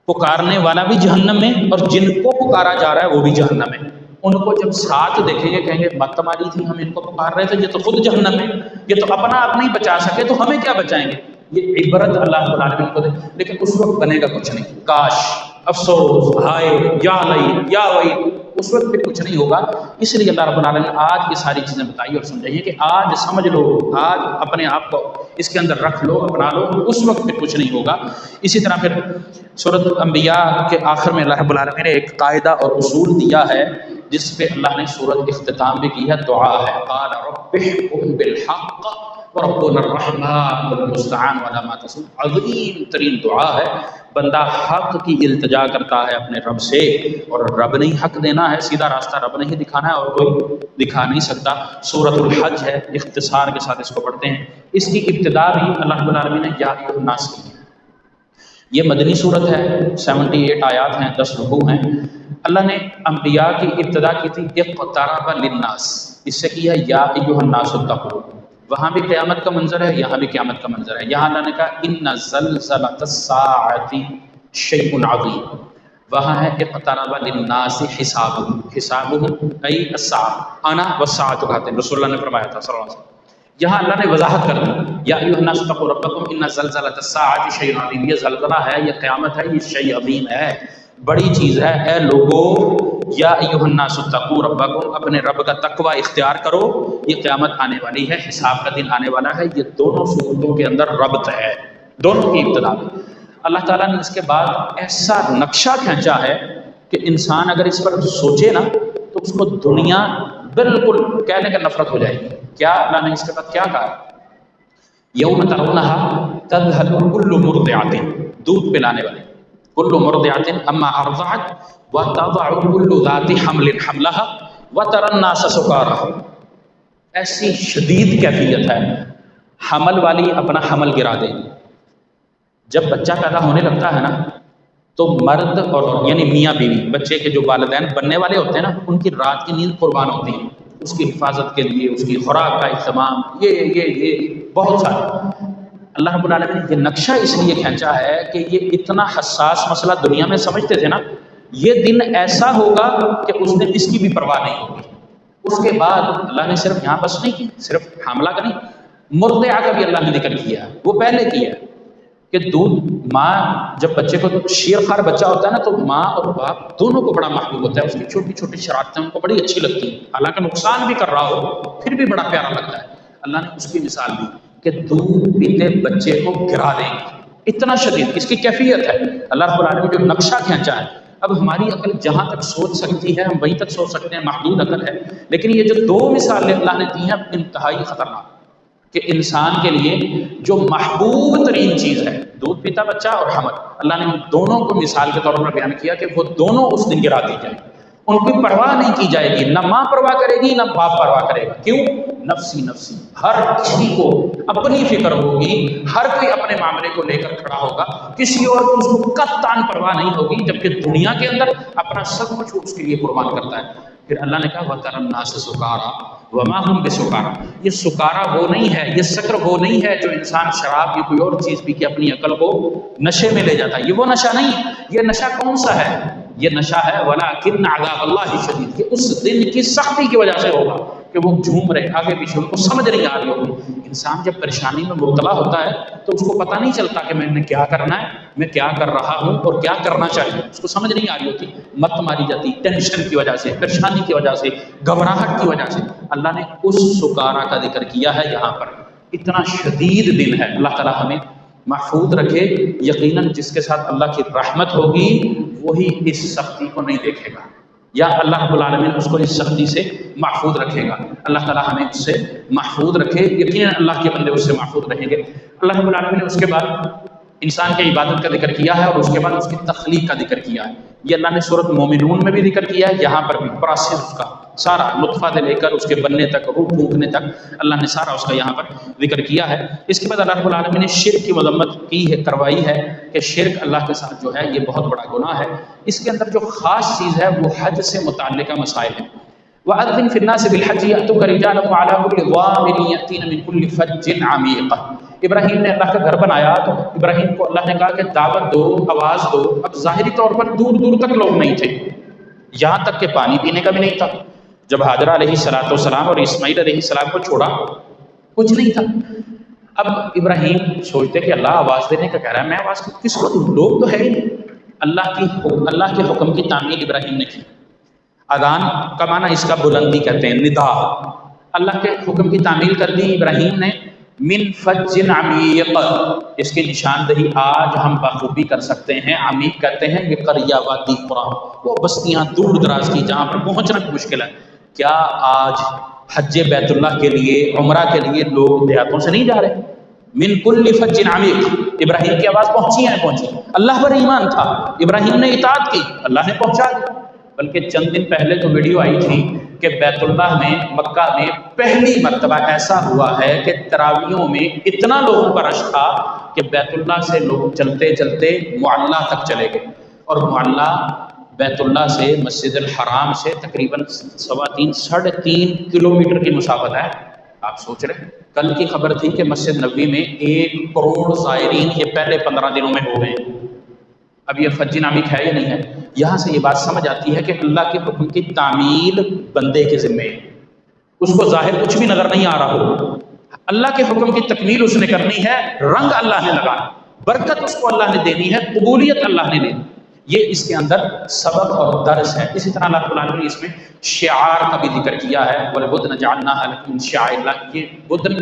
Speaker 1: پکارنے والا بھی جہنم میں اور جن کو پکارا جا رہا ہے وہ بھی جہنم میں. ان کو جب ساتھ دیکھیں گے کہیں گے مت ماری تھی، ہم ان کو پکار رہے تھے، یہ تو خود جہنم میں، یہ تو اپنا آپ نہیں بچا سکے، تو ہمیں کیا بچائیں گے. یہ عبرت اللہ رب العالمین کو دے. لیکن اس وقت بنے گا کچھ نہیں. کاش، افسوس، ہائے، یا لئی، یا وئی، اس وقت پھر کچھ نہیں ہوگا. اس لیے اللہ رب العالمین آج یہ ساری چیزیں بتائی اور سمجھائیے کہ آج سمجھ لو، آج اپنے آپ کو اس کے اندر رکھ لو، اپنا لو، اس وقت پھر کچھ نہیں ہوگا. اسی طرح پھر سورۃ الانبیاء کے آخر میں اللہ رب العالمین نے ایک قاعدہ اور اصول دیا ہے جس پہ اللہ نے سورۃ اختتام بھی کی ہے. دعا ہے، قال رب احکم بالحق وربنا الرحمن المستعان علی ما تصفون. عظیم ترین دعا ہے. بندہ حق کی التجا کرتا ہے اپنے رب سے، اور رب نے حق دینا ہے، سیدھا راستہ رب نے ہی دکھانا ہے، اور کوئی دکھا نہیں سکتا. سورۃ الحج ہے، اختصار کے ساتھ اس کو پڑھتے ہیں. اس کی ابتدا بھی اللہ رب العالمین نے یا ایھا الناس کی. یہ مدنی صورت ہے، 78 آیات ہیں، 10 رکوع ہیں. اللہ نے انبیاء کی ابتدا کی تھی اقترب للناس، اس سے کیا یا ایھا الناس اتقوا. وہاں بھی قیامت کا منظر ہے، یہاں بھی قیامت کا منظر ہے. یہاں اللہ نے کہا ان زلزلۃ الساعۃ شیء عظیم. وہاں ہے اقترب للناس حسابهم، حسابهم ای الساعۃ، انا والساعۃ کہتے ہیں، رسول اللہ نے فرمایا تھا صلی اللہ علیہ وسلم. یہاں اللہ نے وضاحت کر دی، یا ایھا الناس اتقوا ربکم ان زلزلۃ الساعۃ شیء عظیم. یہ زلزلہ ہے، یہ قیامت ہے، یہ شیء عظیم ہے، بڑی چیز ہے. اے لوگو، یا ایھا الناس اتقوا ربکم، اپنے رب کا تقوی اختیار کرو، یہ قیامت آنے والی ہے، حساب کا دن آنے والا ہے. یہ دونوں صورتوں کے اندر ربط ہے، دونوں کی ابتدا میں. اللہ تعالیٰ نے اس کے بعد ایسا نقشہ کھینچا ہے کہ انسان اگر اس پر سوچے نا تو اس کو دنیا بالکل کہنے کا نفرت ہو جائے گی. کیا اللہ نے اس کے بعد کیا کہا؟ یوم ترونہا تذہل کل مرضعۃ، دودھ پلانے والے، کل مرضعۃ اما ارضعت وتضع کل ذات حمل حملها وترى الناس سکارى، ایسی شدید کیفیت ہے، حمل والی اپنا حمل گرا دے گی۔ جب بچہ پیدا ہونے لگتا ہے نا تو مرد اور یعنی میاں بیوی، بچے کے جو والدین بننے والے ہوتے ہیں نا، ان کی رات کی نیند قربان ہوتی ہے اس کی حفاظت کے لیے، اس کی خوراک کا اہتمام، یہ بہت سارے۔ اللہ رب العالمین نے یہ نقشہ اس لیے کھینچا ہے کہ یہ اتنا حساس مسئلہ دنیا میں سمجھتے تھے نا، یہ دن ایسا ہوگا کہ اس دن اس کی بھی پرواہ نہیں ہوگی۔ اس کے بعد اللہ نے صرف یہاں بس نہیں کی، صرف حاملہ کا نہیں، مرضعہ کا بھی اللہ نے ذکر کیا ہے، وہ پہلے کیا ہے کہ دودھ، ماں جب بچے کو شیر خوار بچہ ہوتا ہے نا تو ماں اور باپ دونوں کو بڑا محبوب ہوتا ہے، اس کی چھوٹی چھوٹی شرارتیں ان کو بڑی اچھی لگتی ہیں، حالانکہ نقصان بھی کر رہا ہو پھر بھی بڑا پیارا لگتا ہے۔ اللہ نے اس کی مثال دی کہ دودھ پیتے بچے کو گرا دیں گے، اتنا شدید اس کی کیفیت ہے۔ اللہ رب العالمین جو نقشہ کھینچا ہے، اب ہماری عقل جہاں تک سوچ سکتی ہے ہم وہیں تک سوچ سکتے ہیں، محدود عقل ہے، لیکن یہ جو دو مثالیں اللہ نے دی ہیں انتہائی خطرناک، کہ انسان کے لیے جو محبوب ترین چیز ہے دودھ پیتا بچہ اور حمل، اللہ نے ان دونوں کو مثال کے طور پر بیان کیا کہ وہ دونوں اس دن گرا دی جائیں، ان کی پرواہ نہیں کی جائے گی، نہ ماں پرواہ کرے گی نہ باپ پرواہ کرے گا۔ کیوں؟ نفسی نفسی، ہر کسی کو اپنی فکر ہوگی، ہر کوئی اپنے معاملے کو لے کر کھڑا ہوگا، کسی اور کو اس کو قطعاً پرواہ نہیں ہوگی، جبکہ دنیا کے اندر اپنا سب کچھ اس کے لیے قربان کرتا ہے۔ پھر اللہ نے کہا وَتَرَى النَّاسَ سُكَارَىٰ وَمَا هُمْ بِسُكَارَىٰ، یہ سکارا وہ نہیں ہے، یہ سکر وہ نہیں ہے جو انسان شراب یا کوئی اور چیز پی کے اپنی عقل کو نشے میں لے جاتا ہے، یہ وہ نشہ نہیں ہے۔ یہ نشہ کون سا ہے؟ یہ نشہ ہے وَلَٰكِنَّ عَذَابَ اللَّهِ شَدِيدٌ، کہ اس دن کی سختی کی وجہ سے ہوگا کہ وہ جھوم رہے آگے پیچھے، ان کو سمجھ نہیں آ رہی ہوگی۔ انسان جب پریشانی میں مبتلا ہوتا ہے تو اس کو پتہ نہیں چلتا کہ میں نے کیا کرنا ہے، میں کیا کر رہا ہوں اور کیا کرنا چاہیے، اس کو سمجھ نہیں آ رہی ہوتی، مت ماری جاتی ٹینشن کی وجہ سے، پریشانی کی وجہ سے، گھبراہٹ کی وجہ سے۔ اللہ نے اس سکارا کا ذکر کیا ہے یہاں پر، اتنا شدید دن ہے، اللہ تعالیٰ ہمیں محفوظ رکھے۔ یقیناً جس کے ساتھ اللہ کی رحمت ہوگی وہی اس سختی کو نہیں دیکھے گا، یا اللہ رب العالمین اس کو اس سختی سے محفوظ رکھے گا۔ اللہ تعالیٰ ہمیں اس سے محفوظ رکھے، یقیناً اللہ کے بندے اس سے محفوظ رہیں گے۔ اللہ رب العالمین نے اس کے بعد انسان کی عبادت کا ذکر کیا ہے اور اس کے بعد اس کی تخلیق کا ذکر کیا ہے۔ یہ اللہ نے سورۃ مومنون میں بھی ذکر کیا ہے، یہاں پر بھی پروسیس اس کا سارا نطفہ سے لے کر اس کے بننے تک، روح پھونکنے تک، اللہ نے سارا اس کا یہاں پر ذکر کیا ہے۔ اس کے بعد اللہ رب العالمین نے شرک کی مذمت کی ہے، کروائی ہے کہ شرک اللہ کے ساتھ جو ہے یہ بہت بڑا گناہ ہے۔ اس کے اندر جو خاص چیز ہے وہ حج سے متعلقہ مسائل ہیں۔ وَأَذِّنْ فِي النَّاسِ بِالْحَجِّ يَأْتُوكَ رِجَالًا وَعَلَىٰ كُلِّ ضَامِرٍ يَأْتِينَ مِنْ كُلِّ فَجٍّ عَمِيقٍ۔ ابراہیم نے اللہ کا گھر بنایا تو ابراہیم کو اللہ نے کہا کہ دعوت دو، آواز دو۔ اب ظاہری طور پر دور دور تک لوگ نہیں تھے، یہاں تک کہ پانی پینے کا بھی نہیں تھا۔ جب حاجرہ علیہ السلام اور اسماعیل علیہ السلام کو چھوڑا کچھ نہیں تھا۔ اب ابراہیم سوچتے کہ اللہ آواز دینے کا کہہ رہا ہے، میں آواز کس کو دوں، لوگ تو ہے ہی نہیں۔ اللہ کے حکم کی تعمیل ابراہیم نے کی۔ اذان کا معنی اس کا بلندی کہتے ہیں، ندا۔ اللہ کے حکم کی تعمیل کر دی ابراہیم نے۔ من فج عمیق، اس کی نشاندہی آج ہم بخوبی کر سکتے ہیں۔ عمیق کہتے ہیں یہ قریہ وادی قرا، وہ بستیاں دور دراز کی جہاں پر پہنچنا مشکل ہے۔ کیا آج حج بیت اللہ کے لیے، عمرہ کے لیے لوگ دیہاتوں سے نہیں جا رہے؟ من کل فج عمیق، ابراہیم کی آواز پہنچی۔ اللہ پر ایمان تھا، ابراہیم نے اطاعت کی، اللہ نے پہنچا دی۔ بلکہ چند دن پہلے تو ویڈیو آئی تھی کہ بیت اللہ میں، مکہ میں پہلی مرتبہ ایسا ہوا ہے کہ تراویحوں میں اتنا لوگوں کا رش تھا کہ بیت اللہ سے لوگ چلتے چلتے معلیٰ تک چلے گئے، اور معلیٰ بیت اللہ سے مسجد الحرام سے تقریباً 3.5 کلومیٹر کی مسافت ہے۔ آپ سوچ رہے ہیں، کل کی خبر تھی کہ مسجد نبوی میں 1 کروڑ زائرین یہ پہلے 15 دنوں میں ہو گئے۔ اب یہ فج عمیق ہے یا نہیں ہے؟ یہاں سے یہ بات سمجھ آتی ہے کہ اللہ کے حکم کی تعمیل بندے کے ذمے ہے، اس کو ظاہر کچھ بھی نظر نہیں آ رہا ہو، اللہ کے حکم کی تکمیل اس نے کرنی ہے، رنگ اللہ نے لگانا، برکت اس کو اللہ نے دینی ہے، قبولیت اللہ نے دینی۔ یہ اس کے اندر سبق اور درس ہے۔ اسی طرح اللہ تعالیٰ نے اس میں شعار کا بھی ذکر کیا ہے، وَالْبُدْنَ جَعَلْنَاهَا لَكُم مِّن شَعَائِرِ اللَّهِ، یہ بدن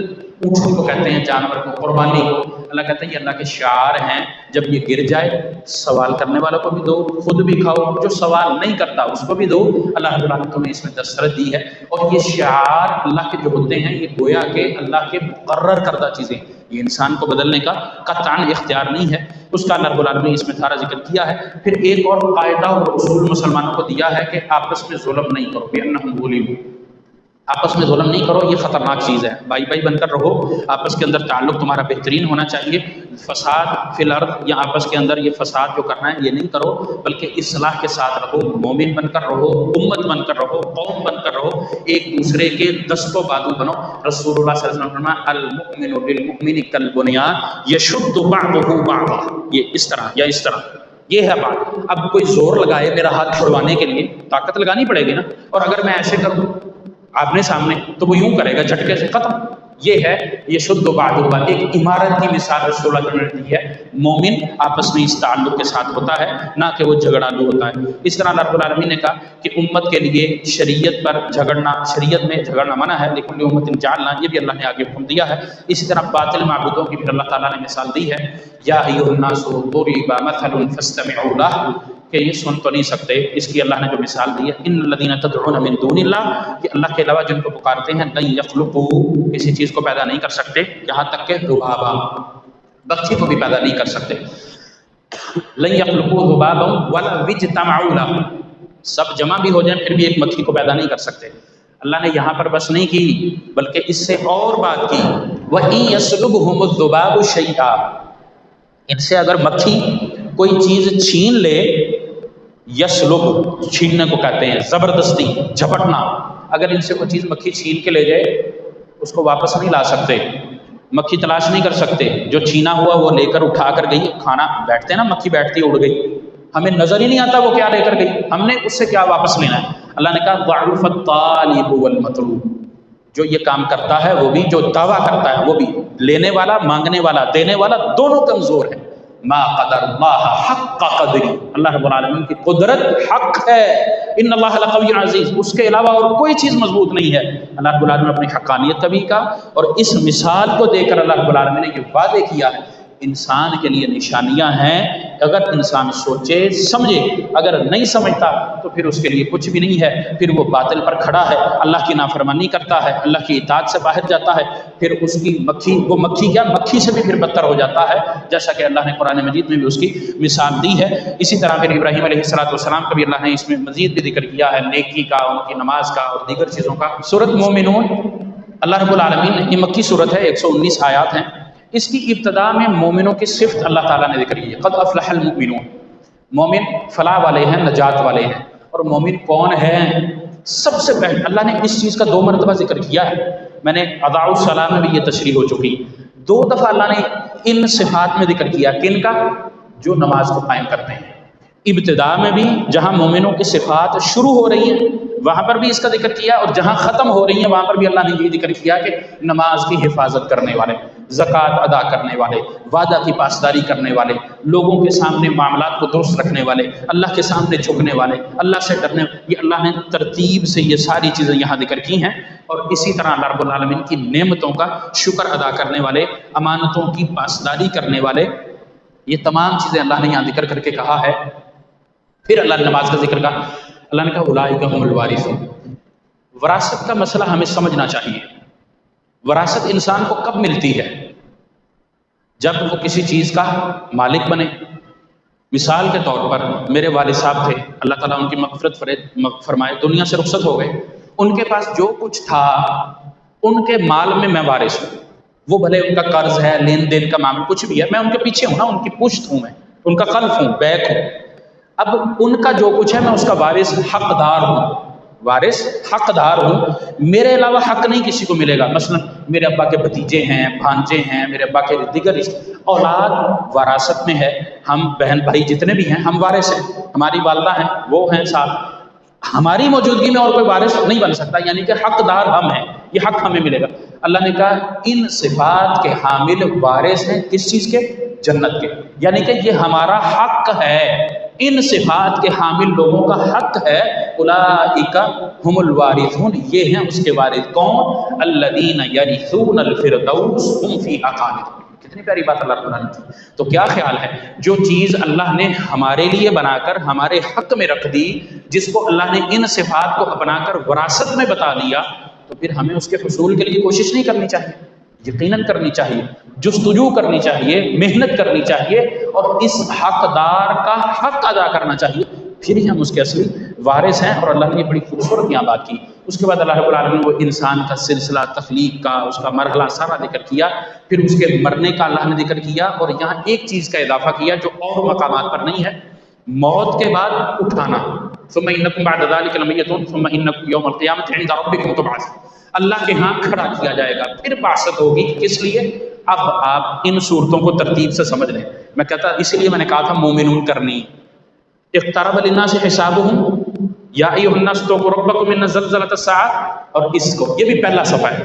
Speaker 1: اونٹوں کو کہتے ہیں، جانور کو، قربانی کو، اللہ کہتا ہے یہ اللہ کے شعار ہیں، جب یہ گر جائے سوال کرنے والوں کو بھی دو، خود بھی کھاؤ، جو سوال نہیں کرتا اس کو بھی دو، اللہ رب العالمین تمہیں اس میں دسترس دی ہے۔ اور یہ شعار اللہ کے جو ہوتے ہیں یہ گویا کہ اللہ کے مقرر کردہ چیزیں، یہ انسان کو بدلنے کا قطعاً اختیار نہیں ہے، اس کا اللہ رب العالمین اس میں سارا ذکر کیا ہے۔ پھر ایک اور قاعدہ اور اصول مسلمانوں کو دیا ہے کہ آپس میں ظلم نہیں کرو، بِأَنَّهُمْ ظُلِمُوا، آپس میں ظلم نہیں کرو، یہ خطرناک چیز ہے، بھائی بھائی بن کر رہو، آپس کے اندر تعلق تمہارا بہترین ہونا چاہیے، فساد فی الارض یا آپس کے اندر یہ فساد جو کرنا ہے یہ نہیں کرو، بلکہ اصلاح کے ساتھ رہو، مومن بن کر رہو، امت بن کر رہو، قوم بن کر رہو، ایک دوسرے کے دست و بازو بنو۔ رسول اللہ صلی اللہ علیہ وسلم نے فرمایا المؤمن للمؤمن کالبنیان یشد بعضہ بعضا، یہ اس طرح یا اس طرح، یہ ہے بات۔ اب کوئی زور لگائے میرا ہاتھ چھڑوانے کے لیے، طاقت لگانی پڑے گی نا، اور اگر میں ایسے کروں آپنے سامنے تو وہ یوں کرے گا جھٹکے سے، ختم۔ یہ ہے یہ شد و بعض، ایک عمارت کی مثال رسول اللہ نے دی ہے۔ مومن آپس میں اس تعلق کے ساتھ ہوتا ہے، نہ کہ وہ جھگڑالو ہوتا ہے۔ اس طرح اللہ رب العالمین نے کہا کہ امت کے لیے شریعت پر جھگڑنا، شریعت میں جھگڑنا منع ہے، لیکن امت جعلنا، یہ بھی اللہ نے آگے حکم دیا ہے۔ اسی طرح باطل معبودوں کی بھی اللہ تعالیٰ نے مثال دی ہے، یا ایھا الناس ضرب مثل فاستمعوا لہ، کہ یہ سن تو نہیں سکتے، اس کی اللہ نے جو مثال دی ہے، ان الذین تدعون من دون اللہ، کہ اللہ کے علاوہ جن کو پکارتے ہیں، لن یخلقوا، کسی چیز کو پیدا نہیں کر سکتے، یہاں تک کہ ذبابا، بچی کو بھی پیدا نہیں کر سکتے، لن یخلقوا ذبابا ولو اجتمعوا لہ، سب جمع بھی ہو جائیں پھر بھی ایک مکھی کو پیدا نہیں کر سکتے۔ اللہ نے یہاں پر بس نہیں کی بلکہ اس سے اور بات کی، وَإِن يَسْلُبْهُمُ الذُّبَابُ شَيْئًا، ان سے اگر مکھی کوئی چیز چھین لے، یسلب چھیننے کو کہتے ہیں، زبردستی جھپٹنا، اگر ان سے کوئی چیز مکھی چھین کے لے جائے اس کو واپس نہیں لا سکتے، مکھی تلاش نہیں کر سکتے، جو چھینا ہوا وہ لے کر اٹھا کر گئی، کھانا بیٹھتے ہیں نا مکھی بیٹھتی اڑ گئی، ہمیں نظر ہی نہیں آتا وہ کیا لے کر گئی، ہم نے اس سے کیا واپس لینا ہے۔ اللہ نے کہا ضعف الطالب والمطلوب، جو یہ کام کرتا ہے وہ بھی، جو دعویٰ کرتا ہے وہ بھی، لینے والا، مانگنے والا، دینے والا، دونوں کمزور ہیں۔ ما قدر اللہ حق قدری، اللہ رب العالمین کی قدرت حق ہے، ان اللہ لقوی عزیز، اس کے علاوہ اور کوئی چیز مضبوط نہیں ہے۔ اللہ رب العالمین نے اپنی حقانیت کا بھی کہا، اور اس مثال کو دے کر اللہ رب العالمین نے یہ وعدے کیا ہے، انسان کے لیے نشانیاں ہیں، اگر انسان سوچے سمجھے، اگر نہیں سمجھتا تو پھر اس کے لیے کچھ بھی نہیں ہے، پھر وہ باطل پر کھڑا ہے، اللہ کی نافرمانی کرتا ہے، اللہ کی اطاعت سے باہر جاتا ہے، پھر اس کی مکھی، وہ مکھی کیا، مکھی سے بھی پھر بدتر ہو جاتا ہے، جیسا کہ اللہ نے قرآن مجید میں بھی اس کی مثال دی ہے۔ اسی طرح پھر ابراہیم علیہ السلام کا بھی اللہ نے اس میں مزید بھی ذکر کیا ہے، نیکی کا، ان کی نماز کا اور دیگر چیزوں کا۔ سورۃ مومنون، اللہ رب العالمین نے، یہ مکی سورت ہے، 119 آیات ہیں، اس کی ابتدا میں مومنوں کی صفت اللہ تعالیٰ نے ذکر کی ہے، قد افلح المؤمنون، مومن فلاح والے ہیں، نجات والے ہیں۔ اور مومن کون ہیں؟ سب سے پہلے اللہ نے اس چیز کا 2 مرتبہ ذکر کیا ہے، میں نے اضاعوا الصلاۃ میں بھی یہ تشریح ہو چکی، 2 دفعہ اللہ نے ان صفات میں ذکر کیا، کن کا؟ جو نماز کو قائم کرتے ہیں۔ ابتدا میں بھی جہاں مومنوں کی صفات شروع ہو رہی ہیں وہاں پر بھی اس کا ذکر کیا، اور جہاں ختم ہو رہی ہیں وہاں پر بھی اللہ نے یہ ذکر کیا کہ نماز کی حفاظت کرنے والے، زکوٰۃ ادا کرنے والے، وعدہ کی پاسداری کرنے والے، لوگوں کے سامنے معاملات کو درست رکھنے والے، اللہ کے سامنے جھکنے والے، اللہ سے ڈرنے، یہ اللہ نے ترتیب سے یہ ساری چیزیں یہاں ذکر کی ہیں۔ اور اسی طرح اللہ رب العالمین کی نعمتوں کا شکر ادا کرنے والے، امانتوں کی پاسداری کرنے والے، یہ تمام چیزیں اللہ نے یہاں ذکر کر کے کہا ہے۔ پھر اللہ نے نماز کا ذکر کہا، اللہ نے کہا اولئک هم الوارثون۔ وراثت کا مسئلہ ہمیں سمجھنا چاہیے۔ وراثت انسان کو کب ملتی ہے؟ جب وہ کسی چیز کا مالک بنے۔ مثال کے طور پر میرے والد صاحب تھے، اللہ تعالیٰ ان کی مغفرت فرمائے، دنیا سے رخصت ہو گئے، ان کے پاس جو کچھ تھا ان کے مال میں میں وارث ہوں، وہ بھلے ان کا قرض ہے، لین دین کا معاملہ کچھ بھی ہے، میں ان کے پیچھے ہوں نا، ان کی پشت ہوں، میں ان کا خلف ہوں، بیک ہوں۔ اب ان کا جو کچھ ہے میں اس کا وارث حقدار ہوں، وارث حقدار ہوں، میرے علاوہ حق نہیں کسی کو ملے گا۔ مثلا میرے ابا کے بھتیجے ہیں، بھانجے ہیں، میرے ابا کے دیگر اولاد وراثت میں ہے، ہم بہن بھائی جتنے بھی ہیں ہم وارث ہیں، ہماری والدہ ہیں وہ ہیں ساتھ، ہماری موجودگی میں اور کوئی وارث نہیں بن سکتا، یعنی کہ حقدار ہم ہیں، یہ حق ہمیں ملے گا۔ اللہ نے کہا ان صفات کے حامل وارث ہیں، کس چیز کے؟ جنت کے، یعنی کہ یہ ہمارا حق ہے۔ ان صفات کے حامل لوگوں کا حق ہے اولئک هم الوارثون، یہ ہیں اس کے وارث، کون؟ الذین یرثون الفردوس هم فیہا خالدون۔ کتنی پیاری بات اللہ رب العالمین کی۔ تو کیا خیال ہے، جو چیز اللہ نے ہمارے لیے بنا کر ہمارے حق میں رکھ دی، جس کو اللہ نے ان صفات کو اپنا کر وراثت میں بتا دیا، تو پھر ہمیں اس کے حصول کے لیے کوشش نہیں کرنی چاہیے؟ یقیناً کرنی چاہیے، جستجو کرنی چاہیے، محنت کرنی چاہیے، اور اس حقدار کا حق ادا کرنا چاہیے، پھر ہی ہم اس کے اصلی وارث ہیں۔ اور اللہ نے یہ بڑی خوبصورت یہاں بات کی۔ اس کے بعد اللہ رب العالمین وہ انسان کا سلسلہ تخلیق کا، اس کا مرحلہ سارا ذکر کیا، پھر اس کے مرنے کا اللہ نے ذکر کیا، اور یہاں ایک چیز کا اضافہ کیا جو اور مقامات پر نہیں ہے، موت کے بعد اٹھانا۔ ثم انکم بعد ذلک لمیتون ثم انکم یوم القیامۃ عند ربکم تبعثون، اللہ کے ہاں کھڑا کیا جائے گا، پھر بعثت ہوگی۔ کس لیے؟ اب آپ ان صورتوں کو ترتیب سے سمجھ لیں۔ میں کہتا اسی لیے میں نے کہا تھا مومنون کرنی، اقترب للناس حسابهم یا ایھا الناس اتقوا ربکم ان زلزلۃ الساعۃ، اور اس کو یہ بھی پہلا صفحہ ہے،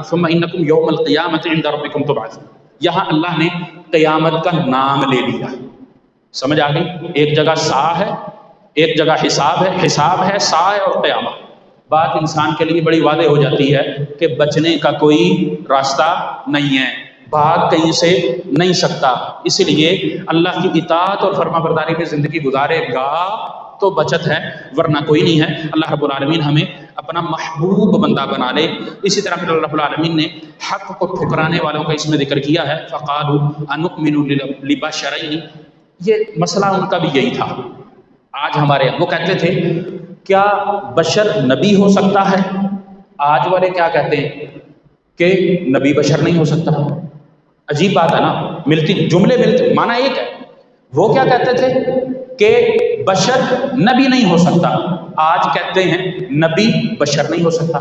Speaker 1: ثم انکم یوم القیامۃ عند ربکم تبعثون۔ یہاں اللہ نے قیامت کا نام لے لیا، سمجھ آ گئی؟ ایک جگہ سا ہے، ایک جگہ حساب ہے، سا ہے اور قیامت۔ بات انسان کے لیے بڑی واضح ہو جاتی ہے کہ بچنے کا کوئی راستہ نہیں ہے، بھاگ کہیں سے نہیں سکتا، اس لیے اللہ کی اطاعت اور فرما برداری میں زندگی گزارے گا تو بچت ہے، ورنہ کوئی نہیں ہے۔ اللہ رب العالمین ہمیں اپنا محبوب بندہ بنا لے۔ اسی طرح پھر اللہ رب العالمین نے حق کو ٹھکرانے والوں کا اس میں ذکر کیا ہے، فَقَالُوا أَنُؤْمِنُ لِبَشَرَيْنِ، یہ مسئلہ ان کا بھی یہی تھا۔ آج ہمارے وہ کہتے تھے کیا بشر نبی ہو سکتا ہے؟ آج والے کیا کہتے ہیں کہ نبی بشر نہیں ہو سکتا۔ عجیب بات ہے نا، جملے ملتے، معنی ایک ہے۔ وہ کیا کہتے تھے کہ بشر نبی نہیں ہو سکتا، آج کہتے ہیں نبی بشر نہیں ہو سکتا،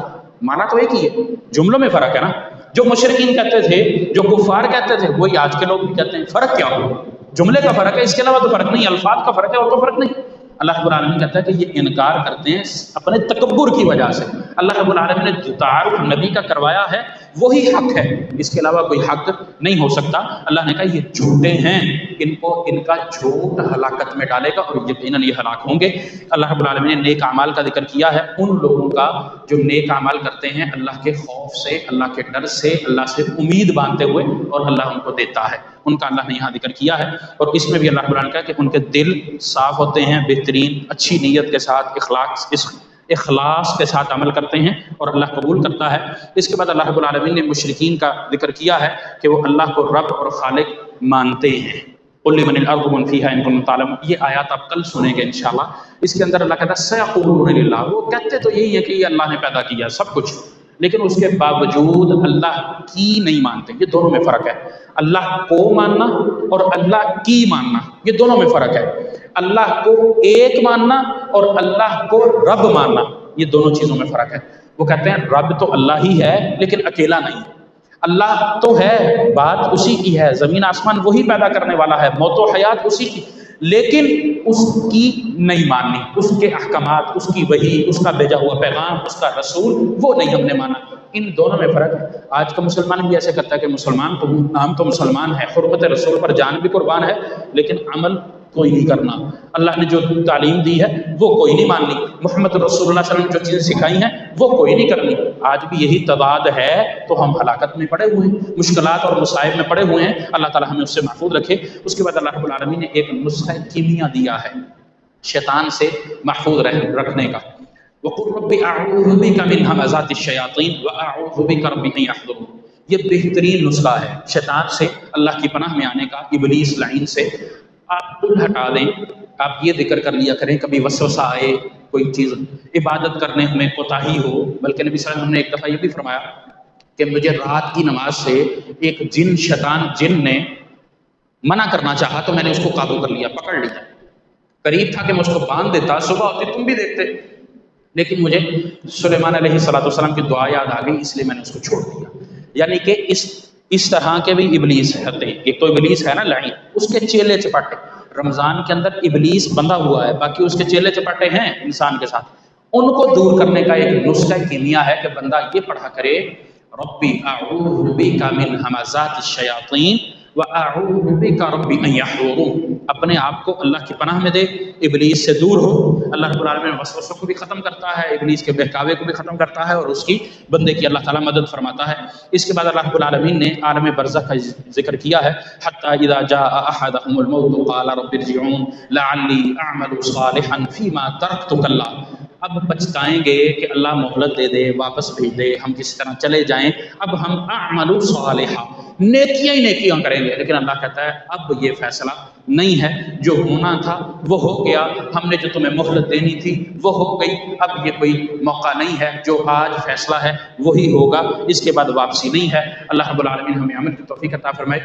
Speaker 1: معنی تو ایک ہی ہے، جملوں میں فرق ہے نا۔ جو مشرکین کہتے تھے، جو کفار کہتے تھے، وہی آج کے لوگ بھی کہتے ہیں۔ فرق کیا ہو؟ جملے کا فرق ہے، اس کے علاوہ تو فرق نہیں، الفاظ کا فرق ہے اور تو فرق نہیں۔ اللہ رب العالمین کہتا ہے کہ یہ انکار کرتے ہیں اپنے تکبر کی وجہ سے۔ اللہ رب العالمین نے جو تعارف نبی کا کروایا ہے وہی حق ہے، اس کے علاوہ کوئی حق نہیں ہو سکتا۔ اللہ نے کہا یہ جھوٹے ہیں، ان کا جھوٹ ہلاکت میں ڈالے گا اور یقیناً یہ ہلاک ہوں گے۔ اللہ رب العالمین نے نیک اعمال کا ذکر کیا ہے، ان لوگوں کا جو نیک اعمال کرتے ہیں اللہ کے خوف سے، اللہ کے ڈر سے، اللہ سے امید باندھتے ہوئے، اور اللہ ان کو دیتا ہے، ان کا اللہ نے یہاں ذکر کیا ہے۔ اور اس میں بھی اللہ رب العالمین نے کہا کہ ان کے دل صاف ہوتے ہیں، بہترین اچھی نیت کے ساتھ اخلاص کے ساتھ عمل کرتے ہیں اور اللہ قبول کرتا ہے۔ اس کے بعد اللہ رب العالمین نے مشرکین کا ذکر کیا ہے کہ وہ اللہ کو رب اور خالق مانتے ہیں۔ قُلْ لِمَنِ الْأَرْضُ وَمَنْ فِيهَا إِن كُنتُمْ تَعْلَمُونَ، یہ آیات آپ کل سنیں گے انشاءاللہ۔ اس کے اندر اللہ کہتا ہے سَيَقُولُونَ لِلَّهِ، وہ کہتے تو یہی ہے کہ یہ اللہ نے پیدا کیا سب کچھ، لیکن اس کے باوجود اللہ کی نہیں مانتے۔ یہ دونوں میں فرق ہے، اللہ کو ماننا اور اللہ کی ماننا، یہ دونوں میں فرق ہے۔ اللہ کو ایک ماننا اور اللہ کو رب ماننا، یہ دونوں چیزوں میں فرق ہے۔ وہ کہتے ہیں رب تو اللہ ہی ہے لیکن اکیلا نہیں، اللہ تو ہے، بات اسی کی ہے، زمین آسمان وہی پیدا کرنے والا ہے، موت و حیات اسی کی، لیکن اس کی نہیں ماننی، اس کے احکامات، اس کی وحی، اس کا بھیجا ہوا پیغام، اس کا رسول، وہ نہیں ہم نے مانا۔ ان دونوں میں فرق ہے۔ آج کا مسلمان بھی ایسے کرتا ہے کہ مسلمان تو نام تو مسلمان ہے، حرمت رسول پر جان بھی قربان ہے، لیکن عمل کوئی نہیں کرنا، اللہ نے جو تعلیم دی ہے وہ کوئی نہیں ماننی، محمد رسول اللہ صلی اللہ علیہ وسلم نے جو چیزیں سکھائی ہیں وہ کوئی نہیں کرنی۔ آج بھی یہی تضاد ہے تو ہم ہلاکت میں پڑے ہوئے ہیں، مشکلات اور مصائب میں پڑے ہوئے ہیں۔ اللہ تعالی ہمیں اس سے محفوظ رکھے۔ اس کے بعد اللہ رب العالمین نے ایک نسخہ کیمیا دیا ہے شیطان سے محفوظ رکھنے کا، وَقُلْ رَبِّ أَعُوذُ بِكَ مِنْ هَمَزَاتِ الشَّيَاطِينِ وَأَعُوذُ بِكَ رَبِّ أَن يَحْضُرُونِ، یہ بہترین نسخہ ہے شیطان سے اللہ کی پناہ میں آنے کا، ابلیس لعین سے۔ آپ کل ہٹا دیں، آپ یہ ذکر کر لیا کریں کبھی وسوسہ آئے، کوئی چیز عبادت کرنے میں کوتاہی ہو، بلکہ نبی صلی اللہ علیہ وسلم نے ایک دفعہ یہ بھی فرمایا کہ مجھے رات کی نماز سے ایک جن نے منع کرنا چاہا تو میں نے اس کو قابو کر لیا، پکڑ لیا، قریب تھا کہ میں اس کو باندھ دیتا، صبح ہوتی تم بھی دیکھتے، لیکن مجھے سلیمان علیہ السلام کی دعا یاد آ گئی، اس لیے میں نے اس کو چھوڑ دیا۔ یعنی کہ اس طرح کے بھی ابلیس ہوتے ہیں، ایک تو ابلیس ہے نا لعین، اس کے چیلے چپاٹے، رمضان کے اندر ابلیس بندہ ہوا ہے، باقی اس کے چیلے چپاٹے ہیں انسان کے ساتھ، ان کو دور کرنے کا ایک نسخہ کیمیا ہے کہ بندہ یہ پڑھا کرے ربی اعوذ بک من ہمزات الشیاطین واعوذ بک ربی ان یحضرون، اپنے آپ کو اللہ کی پناہ میں دے، ابلیس سے دور ہو۔ اللہ رب العالمین وسوسوں کو بھی ختم کرتا ہے، ابلیس کے بہکاوے کو بھی ختم کرتا ہے، اور اس کی بندے کی اللہ تعالیٰ مدد فرماتا ہے۔ اس کے بعد اللہ رب العالمین نے عالم برزخ کا ذکر کیا ہے، حتی اذا جاء احدهم الموت قال رب ارجعون لعلی اعمل صالحا فیما ترکت کلا۔ اب پچھتائیں گے کہ اللہ مہلت دے دے، واپس بھیج دے، ہم کسی طرح چلے جائیں، اب ہم اعمل صالحا، نیکیاں ہی نیکیاں کریں گے۔ لیکن اللہ کہتا ہے اب یہ فیصلہ نہیں ہے، جو ہونا تھا وہ ہو گیا، ہم نے جو تمہیں مہلت دینی تھی وہ ہو گئی، اب یہ کوئی موقع نہیں ہے، جو آج فیصلہ ہے وہی ہوگا، اس کے بعد واپسی نہیں ہے۔ اللہ رب العالمین ہمیں عمل کی توفیق عطا فرمائے۔